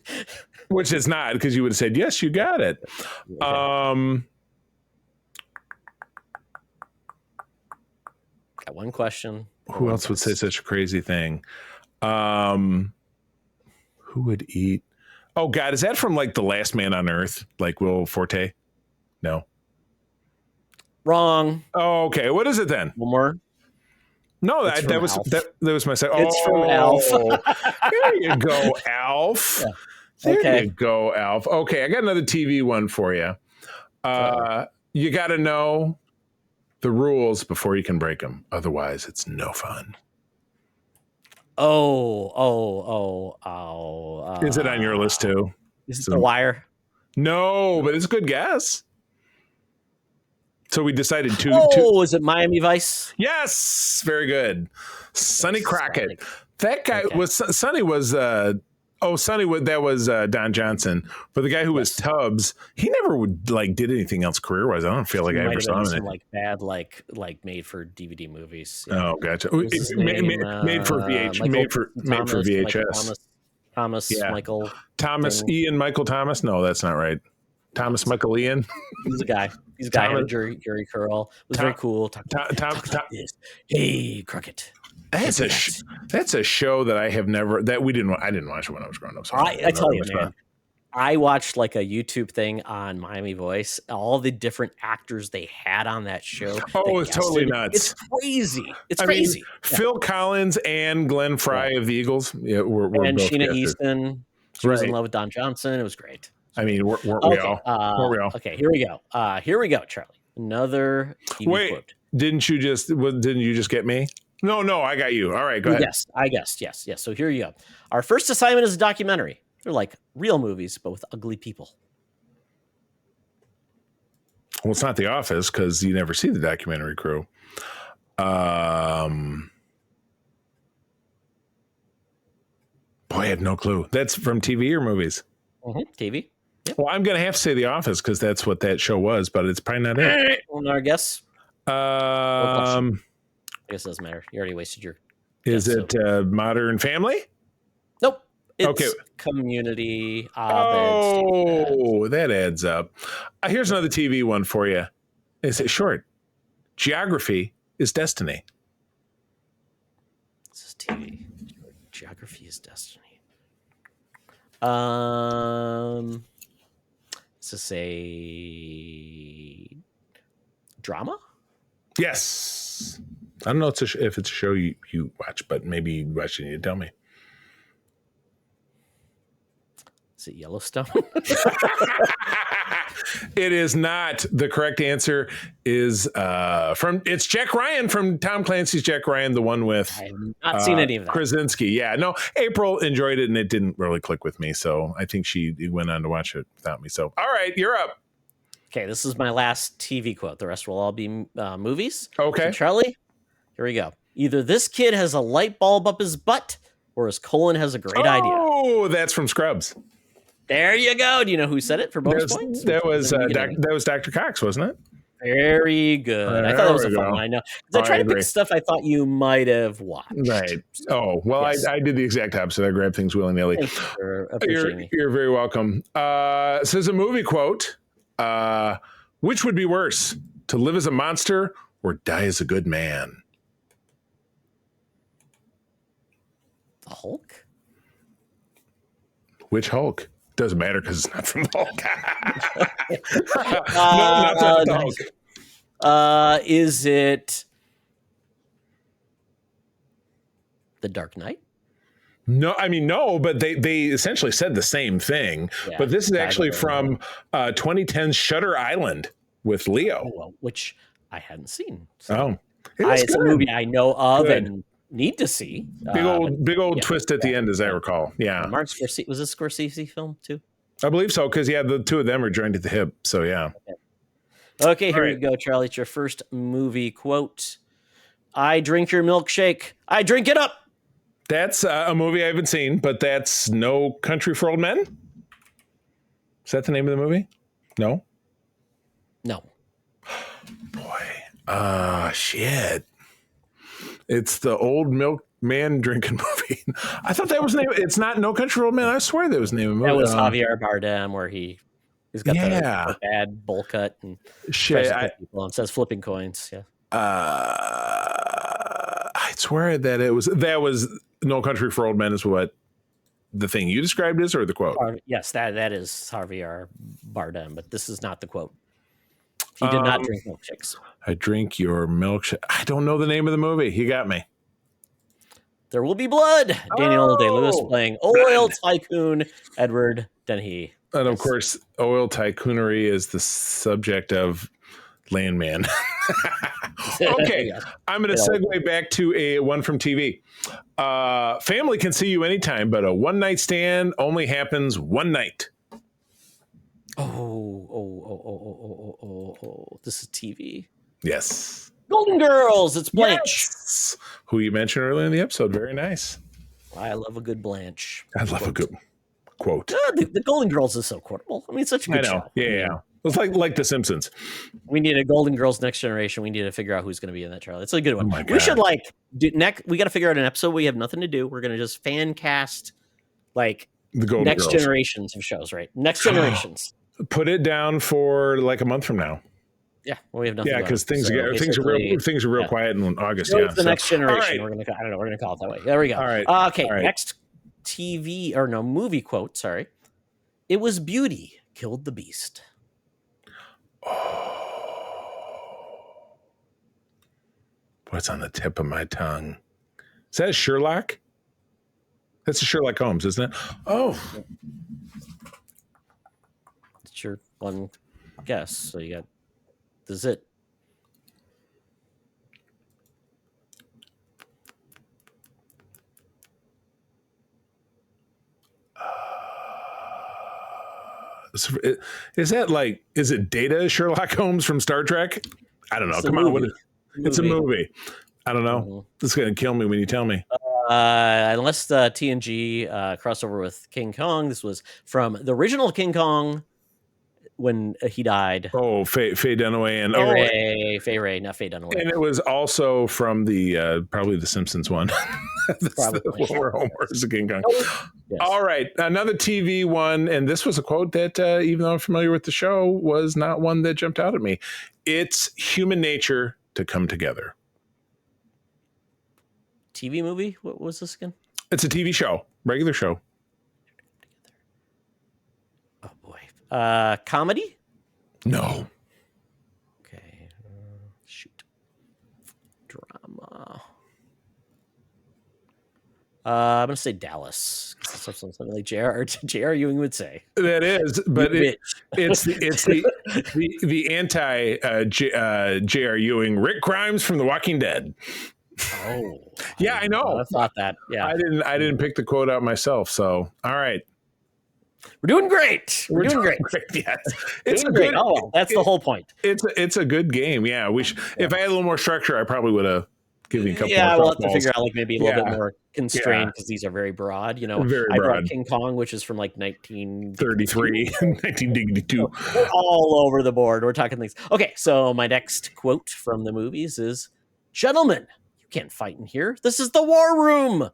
Which is not, because you would have said, yes, you got it. Okay. Got one question. Who else would say such a crazy thing? Who would eat? Oh, God. Is that from like The Last Man on Earth? Like Will Forte? No. Wrong. Oh, okay. What is it then? One more. No, that was my second. It's from Alf. There you go, Alf. Yeah. There you go, Alf. Okay, I got another TV one for you. You got to know the rules before you can break them. Otherwise, it's no fun. Is it on your list too? Is it The Wire? No, but it's a good guess. So we decided two. Is it Miami Vice? Yes, very good. Sonny Crockett. That guy was Sonny was. That was Don Johnson. But the guy who was Tubbs, he never did anything else career wise. I don't feel like I ever saw him in it. Bad made for DVD movies. Yeah. Oh, gotcha. Made for VHS. Ian Michael Thomas. No, that's not right. Thomas Michael Ian. He's a guy. Had a jury curl. It was very cool. Hey, Crockett. That's a show that I didn't watch it when I was growing up. So I tell you, man, I watched like a YouTube thing on Miami Vice. All the different actors they had on that show. Oh, it's totally nuts. It's crazy. It's crazy. Phil Collins and Glenn Fry of the Eagles. Yeah, were and both Sheena characters. Easton. She was in love with Don Johnson. It was great. I mean, weren't we all? Okay, here we go. Charlie. Another TV quote. Didn't you just get me? No, I got you. All right, go ahead. Yes, I guessed. Yes. So here you go. Our first assignment is a documentary. They're like real movies, but with ugly people. Well, it's not The Office because you never see the documentary crew. Boy, I have no clue. That's from TV or movies? TV. Yep. Well, I'm going to have to say The Office because that's what that show was, but it's probably not it. Well, our guess. I guess it doesn't matter. You already wasted your Is guess, it Modern Family? Nope. It's Okay. Community. Oh, that adds up. Here's another TV one for you. Is it short? Geography is Destiny. This is TV. Geography is Destiny. Is this a drama? Yes. I don't know if it's a show you watch, but maybe you watch it and you tell me. Is it Yellowstone? It is not. The correct answer is it's Jack Ryan from Tom Clancy's Jack Ryan, the one with I have not seen any of that. Krasinski. Yeah, no, April enjoyed it and it didn't really click with me, so I think she went on to watch it without me. So, all right, you're up. Okay, this is my last TV quote. The rest will all be movies. Okay. So Charlie, here we go. Either this kid has a light bulb up his butt or his colon has a great idea. Oh, that's from Scrubs. There you go. Do you know who said it for bonus points? That was Dr. Cox, wasn't it? Very good. I thought that was a There we fun go. one. I know. 'Cause I tried to agree. pick stuff I thought you might have watched. Right. Oh, well, Yes. I did the exact opposite. I grabbed things willy-nilly. Thank you for appreciating me. You're very welcome. It says a movie quote. Which would be worse, to live as a monster or die as a good man? The Hulk? Which Hulk? Doesn't matter because it's not from the Hulk. Not from the nice. Hulk. Is it The Dark Knight? No, I mean, no, but they essentially said the same thing. Yeah, but this is actually exactly. from 2010's Shutter Island with Leo. Well, which I hadn't seen. So Oh, it's a good. movie I know of Good. and need to see. Big old yeah, twist at the end, as I recall. Yeah, Martin Scorsese, was this a Scorsese film too? I believe so because the two of them are joined at the hip. So yeah. Okay, here All you go, Charlie. It's your first movie quote. I drink your milkshake. I drink it up. That's a movie I haven't seen, but that's No Country for Old Men. Is that the name of the movie? No. No. Boy, shit. It's the old milk man drinking movie. I thought that was the name. It's not No Country for Old Men. I swear that was the name of the movie. That was Javier Bardem, where he's got Yeah. the bad bowl cut and Shit. tries to kill people and says flipping coins. Yeah. I swear that was No Country for Old Men is what the thing you described is, or the quote? Yes, that is Javier Bardem, but this is not the quote. He did not drink milkshakes. I drink your milkshake. I don't know the name of the movie. You got me. There will be blood. Daniel Day-Lewis Oh, playing oil tycoon Edward Dennehy. And of course, oil tycoonery is the subject of Landman. Okay, Yeah. I'm going to segue back to a one from TV. Family can see you anytime, but a one night stand only happens one night. Oh. This is TV. Yes. Golden Girls. It's Blanche. Yes. Who you mentioned earlier in the episode. Very nice. I love a good Blanche. I love a good quote. The Golden Girls is so quotable. I mean, it's such a I good know. show. Yeah. It's like The Simpsons. We need a Golden Girls Next Generation. We need to figure out who's going to be in that, Charlie. It's a good one. Oh my We should God. we got to figure out an episode. We have nothing to do. We're going to just fan cast like The Golden next Girls. generations of shows, right? Next generations. Put it down for like a month from now. Yeah, well, we have nothing. Yeah, going because on. things So are real yeah. quiet in August. Go Yeah. to the so- next generation. All right. We're gonna call it that way. There we go. All right. Okay. All right. Next movie quote. Sorry. It was beauty killed the beast. What's on the tip of my tongue? Is that a Sherlock? That's a Sherlock Holmes, isn't it? Oh, It's your one guess. So you got this is it. is that like, is it Data Sherlock Holmes from Star Trek? I don't know. It's a Come on. movie. It's a movie. I don't know. This is going to kill me when you tell me. Unless the TNG crossover with King Kong, this was from the original King Kong when he died. Oh, Faye Dunaway and Faye Ray, not Faye Dunaway. And it was also from the probably the Simpsons one. That's Probably. the one where Homer is a King Kong. Yes. All right, another TV one, and this was a quote that, even though I'm familiar with the show, was not one that jumped out at me. It's human nature to come together. TV movie? What was this again? It's a TV show, regular show. Oh boy. Comedy? No. Okay. Shoot. Drama. I'm gonna say Dallas. Something like J.R. Ewing would say. That is, but You it's the anti J.R. Ewing Rick Grimes from The Walking Dead. Oh, Yeah, I know. I thought that. Yeah, I didn't pick the quote out myself. So, all right. we're doing great. We're doing great. Yes. It's Doing a great. good. Oh, well, that's the whole point. It's a good game. Yeah, if I had a little more structure, I probably would have given you a couple Yeah, more we'll have to softballs. figure out like maybe a little bit Yeah. more constrained because these are very broad. You know, Very I brought broad. King Kong, which is from like 33, 1992. We're all over the board. We're talking things. Okay, so my next quote from the movies is, "Gentlemen, you can't fight in here. This is the war room."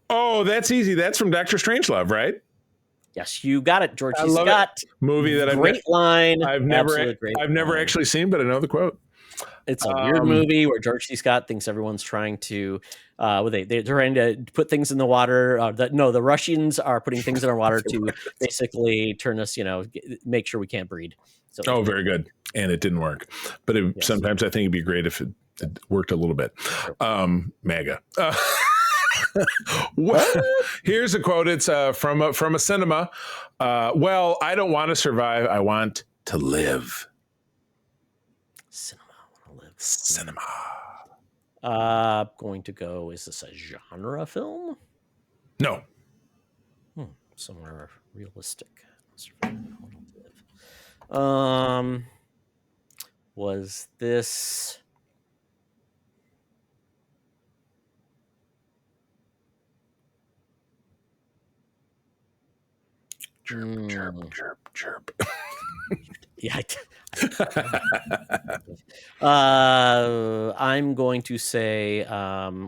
Oh, that's easy. That's from Dr. Strangelove, right? Yes, you got it, George I C. love Scott. Movie that Great line. I've never Absolute great line. actually seen, but I know the quote. It's a weird movie where George C. Scott thinks everyone's trying to, they're trying to put things in the water. The Russians are putting things in our water to basically turn us, make sure we can't breed. So, Oh, very good. And it didn't work. But Yes. sometimes I think it'd be great if it worked a little bit. MAGA. Well, here's a quote. It's from a cinema. Well, I don't want to survive. I want to live. cinema. I want to live. Cinema. Going to go. Is this a genre film? No. Somewhere realistic. Was this? Chirp, chirp, chirp, chirp. Yeah. I'm going to say,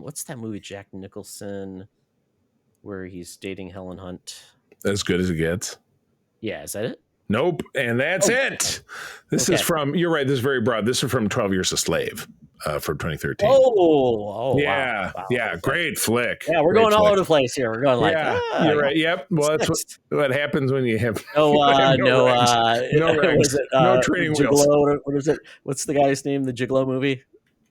what's that movie, Jack Nicholson, where he's dating Helen Hunt? As good as it gets. Yeah, is that it? Nope. And that's it. This is from, you're right, this is very broad. This is from 12 Years a Slave from 2013. Oh, yeah. wow. Yeah. Great flick. Yeah, we're Great going all flick. over the place here. We're going like, You're right. Yep. Well, that's next? what happens when you have No, reins. No reins. was it, No training wheels. Gigolo? What is it? What's the guy's name? The Gigolo movie?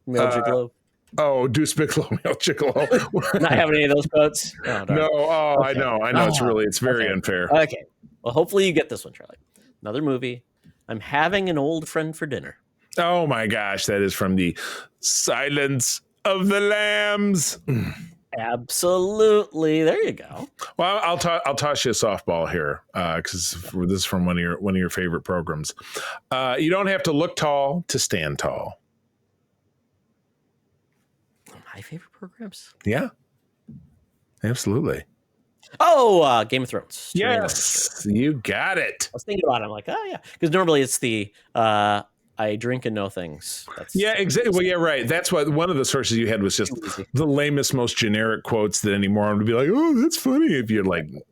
Male Gigolo? Oh, Deuce Bigelow, Male Gigolo. Not having any of those quotes? Oh, darn. No. Oh, Okay. I know. It's very okay. unfair. Okay. Well, hopefully you get this one, Charlie. Another movie. I'm having an old friend for dinner. Oh my gosh, that is from the Silence of the Lambs. Absolutely. There you go. Well, I'll toss you a softball here because this is from one of your favorite programs. You don't have to look tall to stand tall. My favorite programs? Yeah, absolutely. Oh, Game of Thrones. Yes, you got it. I was thinking about it. I'm like, oh, yeah. Because normally it's the I drink and know things. Yeah, exactly. Well, yeah, right. That's what one of the sources you had was just the lamest, most generic quotes that any moron would be like, "Oh, that's funny." If you're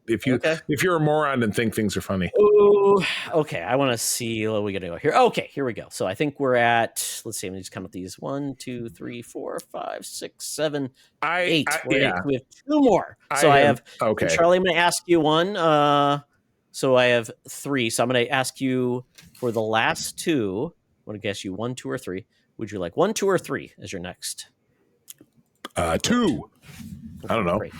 if you're a moron and think things are funny. Ooh, okay. I want to see what we got to go here. Okay, here we go. So I think we're at. Let's see. Let me just count up these: 1, 2, 3, 4, 5, 6, 7, 8. We have 2 more. So I have. Okay, Charlie, I'm going to ask you one. So I have 3. So I'm going to ask you for the last 2. I want to guess you 1, 2, or 3. Would you like 1, 2, or 3 as your next? 2. I don't know. Great.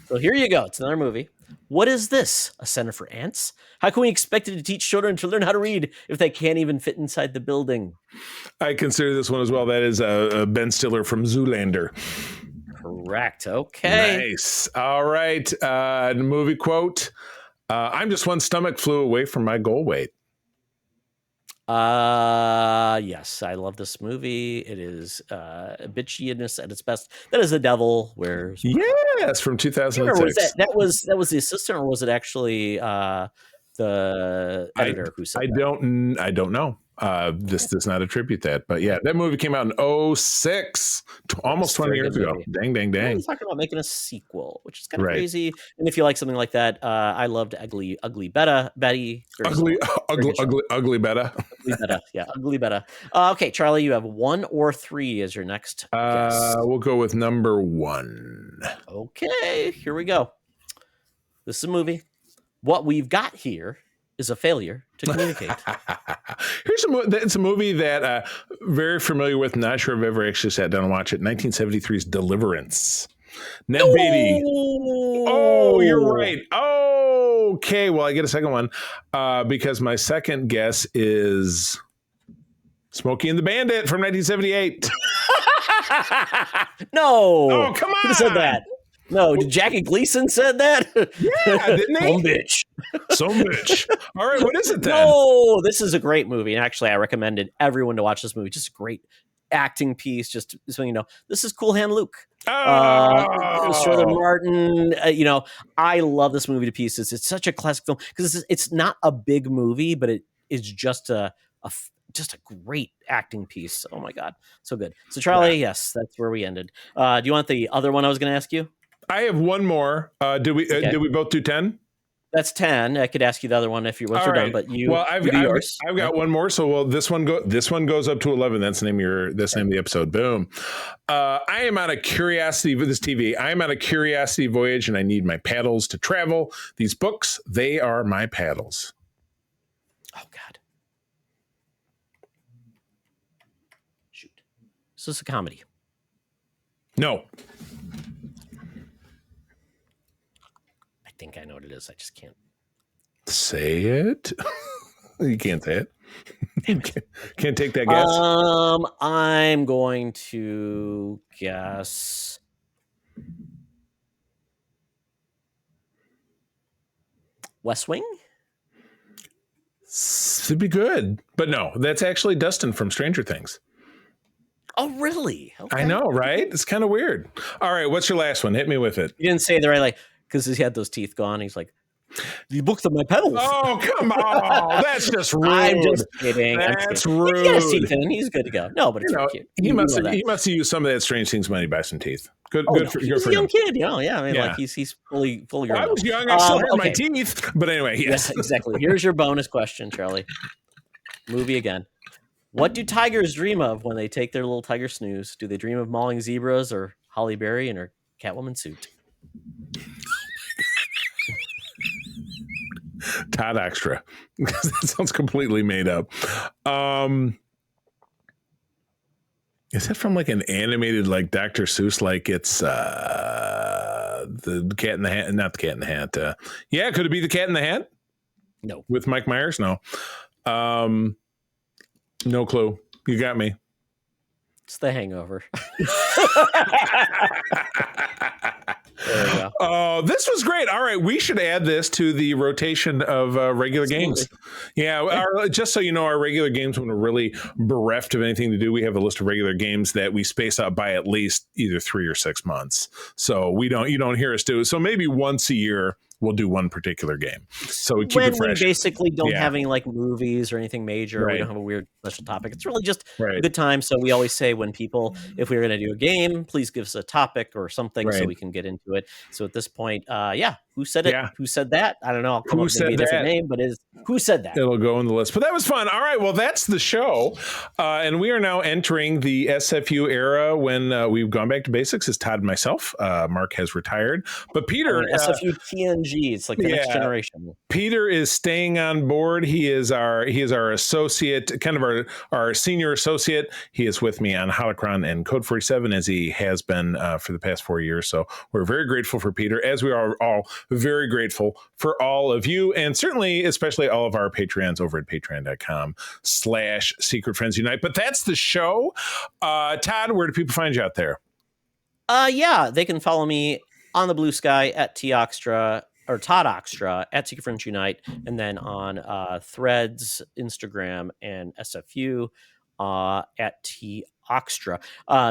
So here you go. It's another movie. What is this? A center for ants? How can we expect it to teach children to learn how to read if they can't even fit inside the building? I consider this one as well. That is Ben Stiller from Zoolander. Correct. Okay. Nice. All right. Movie quote. I'm just one stomach flew away from my goal weight. Yes, I love this movie. It is bitchiness at its best. That is The Devil Wears Prada. Yes, from Was 2006. that was the assistant, or was it actually the editor who said that? I don't know. This does not attribute that, but yeah, that movie came out in 06, almost 20 Very years good ago. movie. Dang, dang, Yeah, dang. he's talking about making a sequel, which is kind of Right. crazy. And if you like something like that, I loved Ugly Betty. Very Ugly, similar. ugly, Very good show. ugly, ugly better. Ugly Betty. Yeah, Ugly Betty. Okay, Charlie, you have 1 or 3 as your next guess. We'll go with number 1. Okay, here we go. This is a movie. What we've got here is a failure to communicate. It's a movie that very familiar with. Not sure if I've ever actually sat down and watched it. 1973's Deliverance. Ned Beatty. Oh, you're right. Okay, well, I get a second one because my second guess is Smokey and the Bandit from 1978. No. Oh, come Who said on. that? No, did Jackie Gleason said that? Yeah, didn't he? Some bitch. So much. All right, what is it then? No, this is a great movie. And actually, I recommended everyone to watch this movie. Just a great acting piece. Just so you know, this is Cool Hand Luke. Southern Martin. I love this movie to pieces. It's such a classic film because it's not a big movie, but it is just a great acting piece. Oh my god, so good. So Charlie, yes, that's where we ended. Do you want the other one I was going to ask you? I have one more. Did we both do 10? That's 10. I could ask you the other one if you're done, but you. Well, I've got one more. So this one goes up to 11. That's the name of the episode. Boom. I am on a curiosity with this TV. I am on a curiosity voyage, and I need my paddles to travel. These books, they are my paddles. Oh God. Shoot. Is this a comedy? No. I think I know what it is. I just can't say it. You can't say it. Can't take that guess. I'm going to guess West Wing. It'd be good, but no, that's actually Dustin from Stranger Things. Oh, really? Okay. I know, right? It's kind of weird. All right, what's your last one? Hit me with it. You didn't say the right, because he had those teeth gone. He's like, "You booked on my pedals." Oh, come on! That's just rude. I'm just kidding. That's rude. He got his teeth in. He's good to go. No, but it's cute. He must have used some of that Strange Things money to buy some teeth. Good for he's a young kid. Yeah. I mean, yeah. he's fully grown. I was young. I still had my teeth. But anyway, yes, yeah, exactly. Here's your bonus question, Charlie. Movie again. What do tigers dream of when they take their little tiger snooze? Do they dream of mauling zebras or Halle Berry in her Catwoman suit? Todd Extra. That sounds completely made up. Is that from like an animated like Dr. Seuss? Like it's the Cat in the Hat, not the Cat in the Hat. Yeah, could it be the Cat in the Hat? No. With Mike Myers? No. No clue. You got me. It's The Hangover. There we go. Oh, this was great. All right, we should add this to the rotation of regular games. Yeah, just so you know, our regular games, when we're really bereft of anything to do, we have a list of regular games that we space out by at least either 3 or 6 months. So you don't hear us do it. So maybe once a year we'll do one particular game. So we keep it fresh. We basically don't have any like movies or anything major. Right. We don't have a weird special topic. It's really just a good time. So we always say when people, if we're going to do a game, please give us a topic or something so we can get into it. So at this point, who said it? Yeah. Who said that? I don't know. I'll come up with maybe a different name, but who said that? It'll go in the list. But that was fun. All right. Well, that's the show. And we are now entering the SFU era when we've gone back to basics as Todd and myself. Mark has retired. But Peter... SFU TNG. It's like the next generation. Peter is staying on board. He is our associate, kind of our senior associate. He is with me on Holocron and Code 47 as he has been for the past 4 years. So we're very grateful for Peter, as we are all very grateful for all of you, and certainly especially all of our Patreons over at patreon.com/Secret Friends Unite. But that's the show. Todd, where do people find you out there? They can follow me on the Blue Sky at Toxtra. or Todd Oxtra at Secret Friends Unite, and then on Threads, Instagram, and SFU at T Oxtra.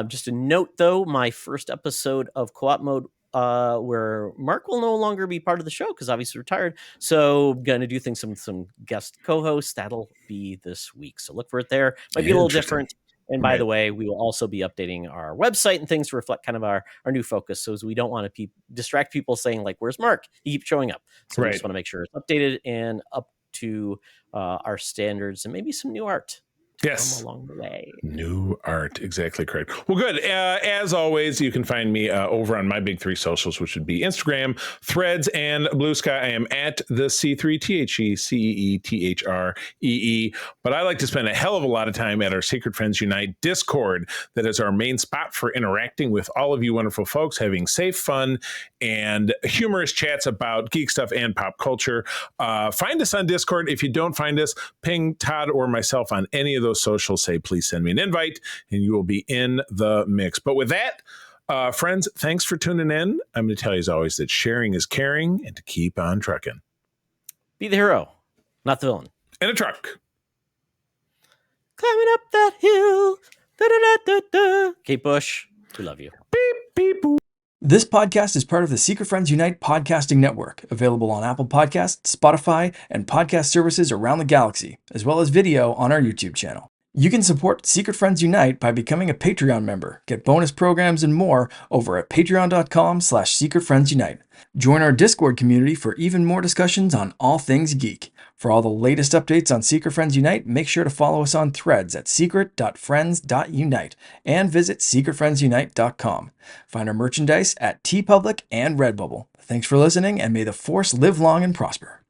Just a note, though, my first episode of Co-op Mode, where Mark will no longer be part of the show because obviously retired. So going to do things, some guest co-hosts. That'll be this week. So look for it there. Might be a little different. And by the way, we will also be updating our website and things to reflect kind of our new focus. So as we don't want to distract people saying like, where's Mark? He keeps showing up. So we just want to make sure it's updated and up to our standards and maybe some new art. Yes. Along the way. New art. Exactly correct. Well, good. As always, you can find me over on my big three socials, which would be Instagram, Threads, and Blue Sky. I am at the C3 THECEETHREE. But I like to spend a hell of a lot of time at our Secret Friends Unite Discord. That is our main spot for interacting with all of you wonderful folks, having safe, fun, and humorous chats about geek stuff and pop culture. Find us on Discord. If you don't find us, ping Todd or myself on any of those socials, say please send me an invite and you will be in the mix. But with that, friends, thanks for tuning in. I'm going to tell you as always that sharing is caring and to keep on trucking. Be the hero, not the villain. In a truck. Climbing up that hill. Da, da, da, da, da. Kate Bush, we love you. Beep, beep, boop. This podcast is part of the Secret Friends Unite podcasting network, available on Apple Podcasts, Spotify, and podcast services around the galaxy, as well as video on our YouTube channel. You can support Secret Friends Unite by becoming a Patreon member, get bonus programs and more over at patreon.com/secretfriendsunite. Join our Discord community for even more discussions on all things geek. For all the latest updates on Secret Friends Unite, make sure to follow us on Threads at secret.friends.unite and visit secretfriendsunite.com. Find our merchandise at TeePublic and Redbubble. Thanks for listening, and may the Force live long and prosper.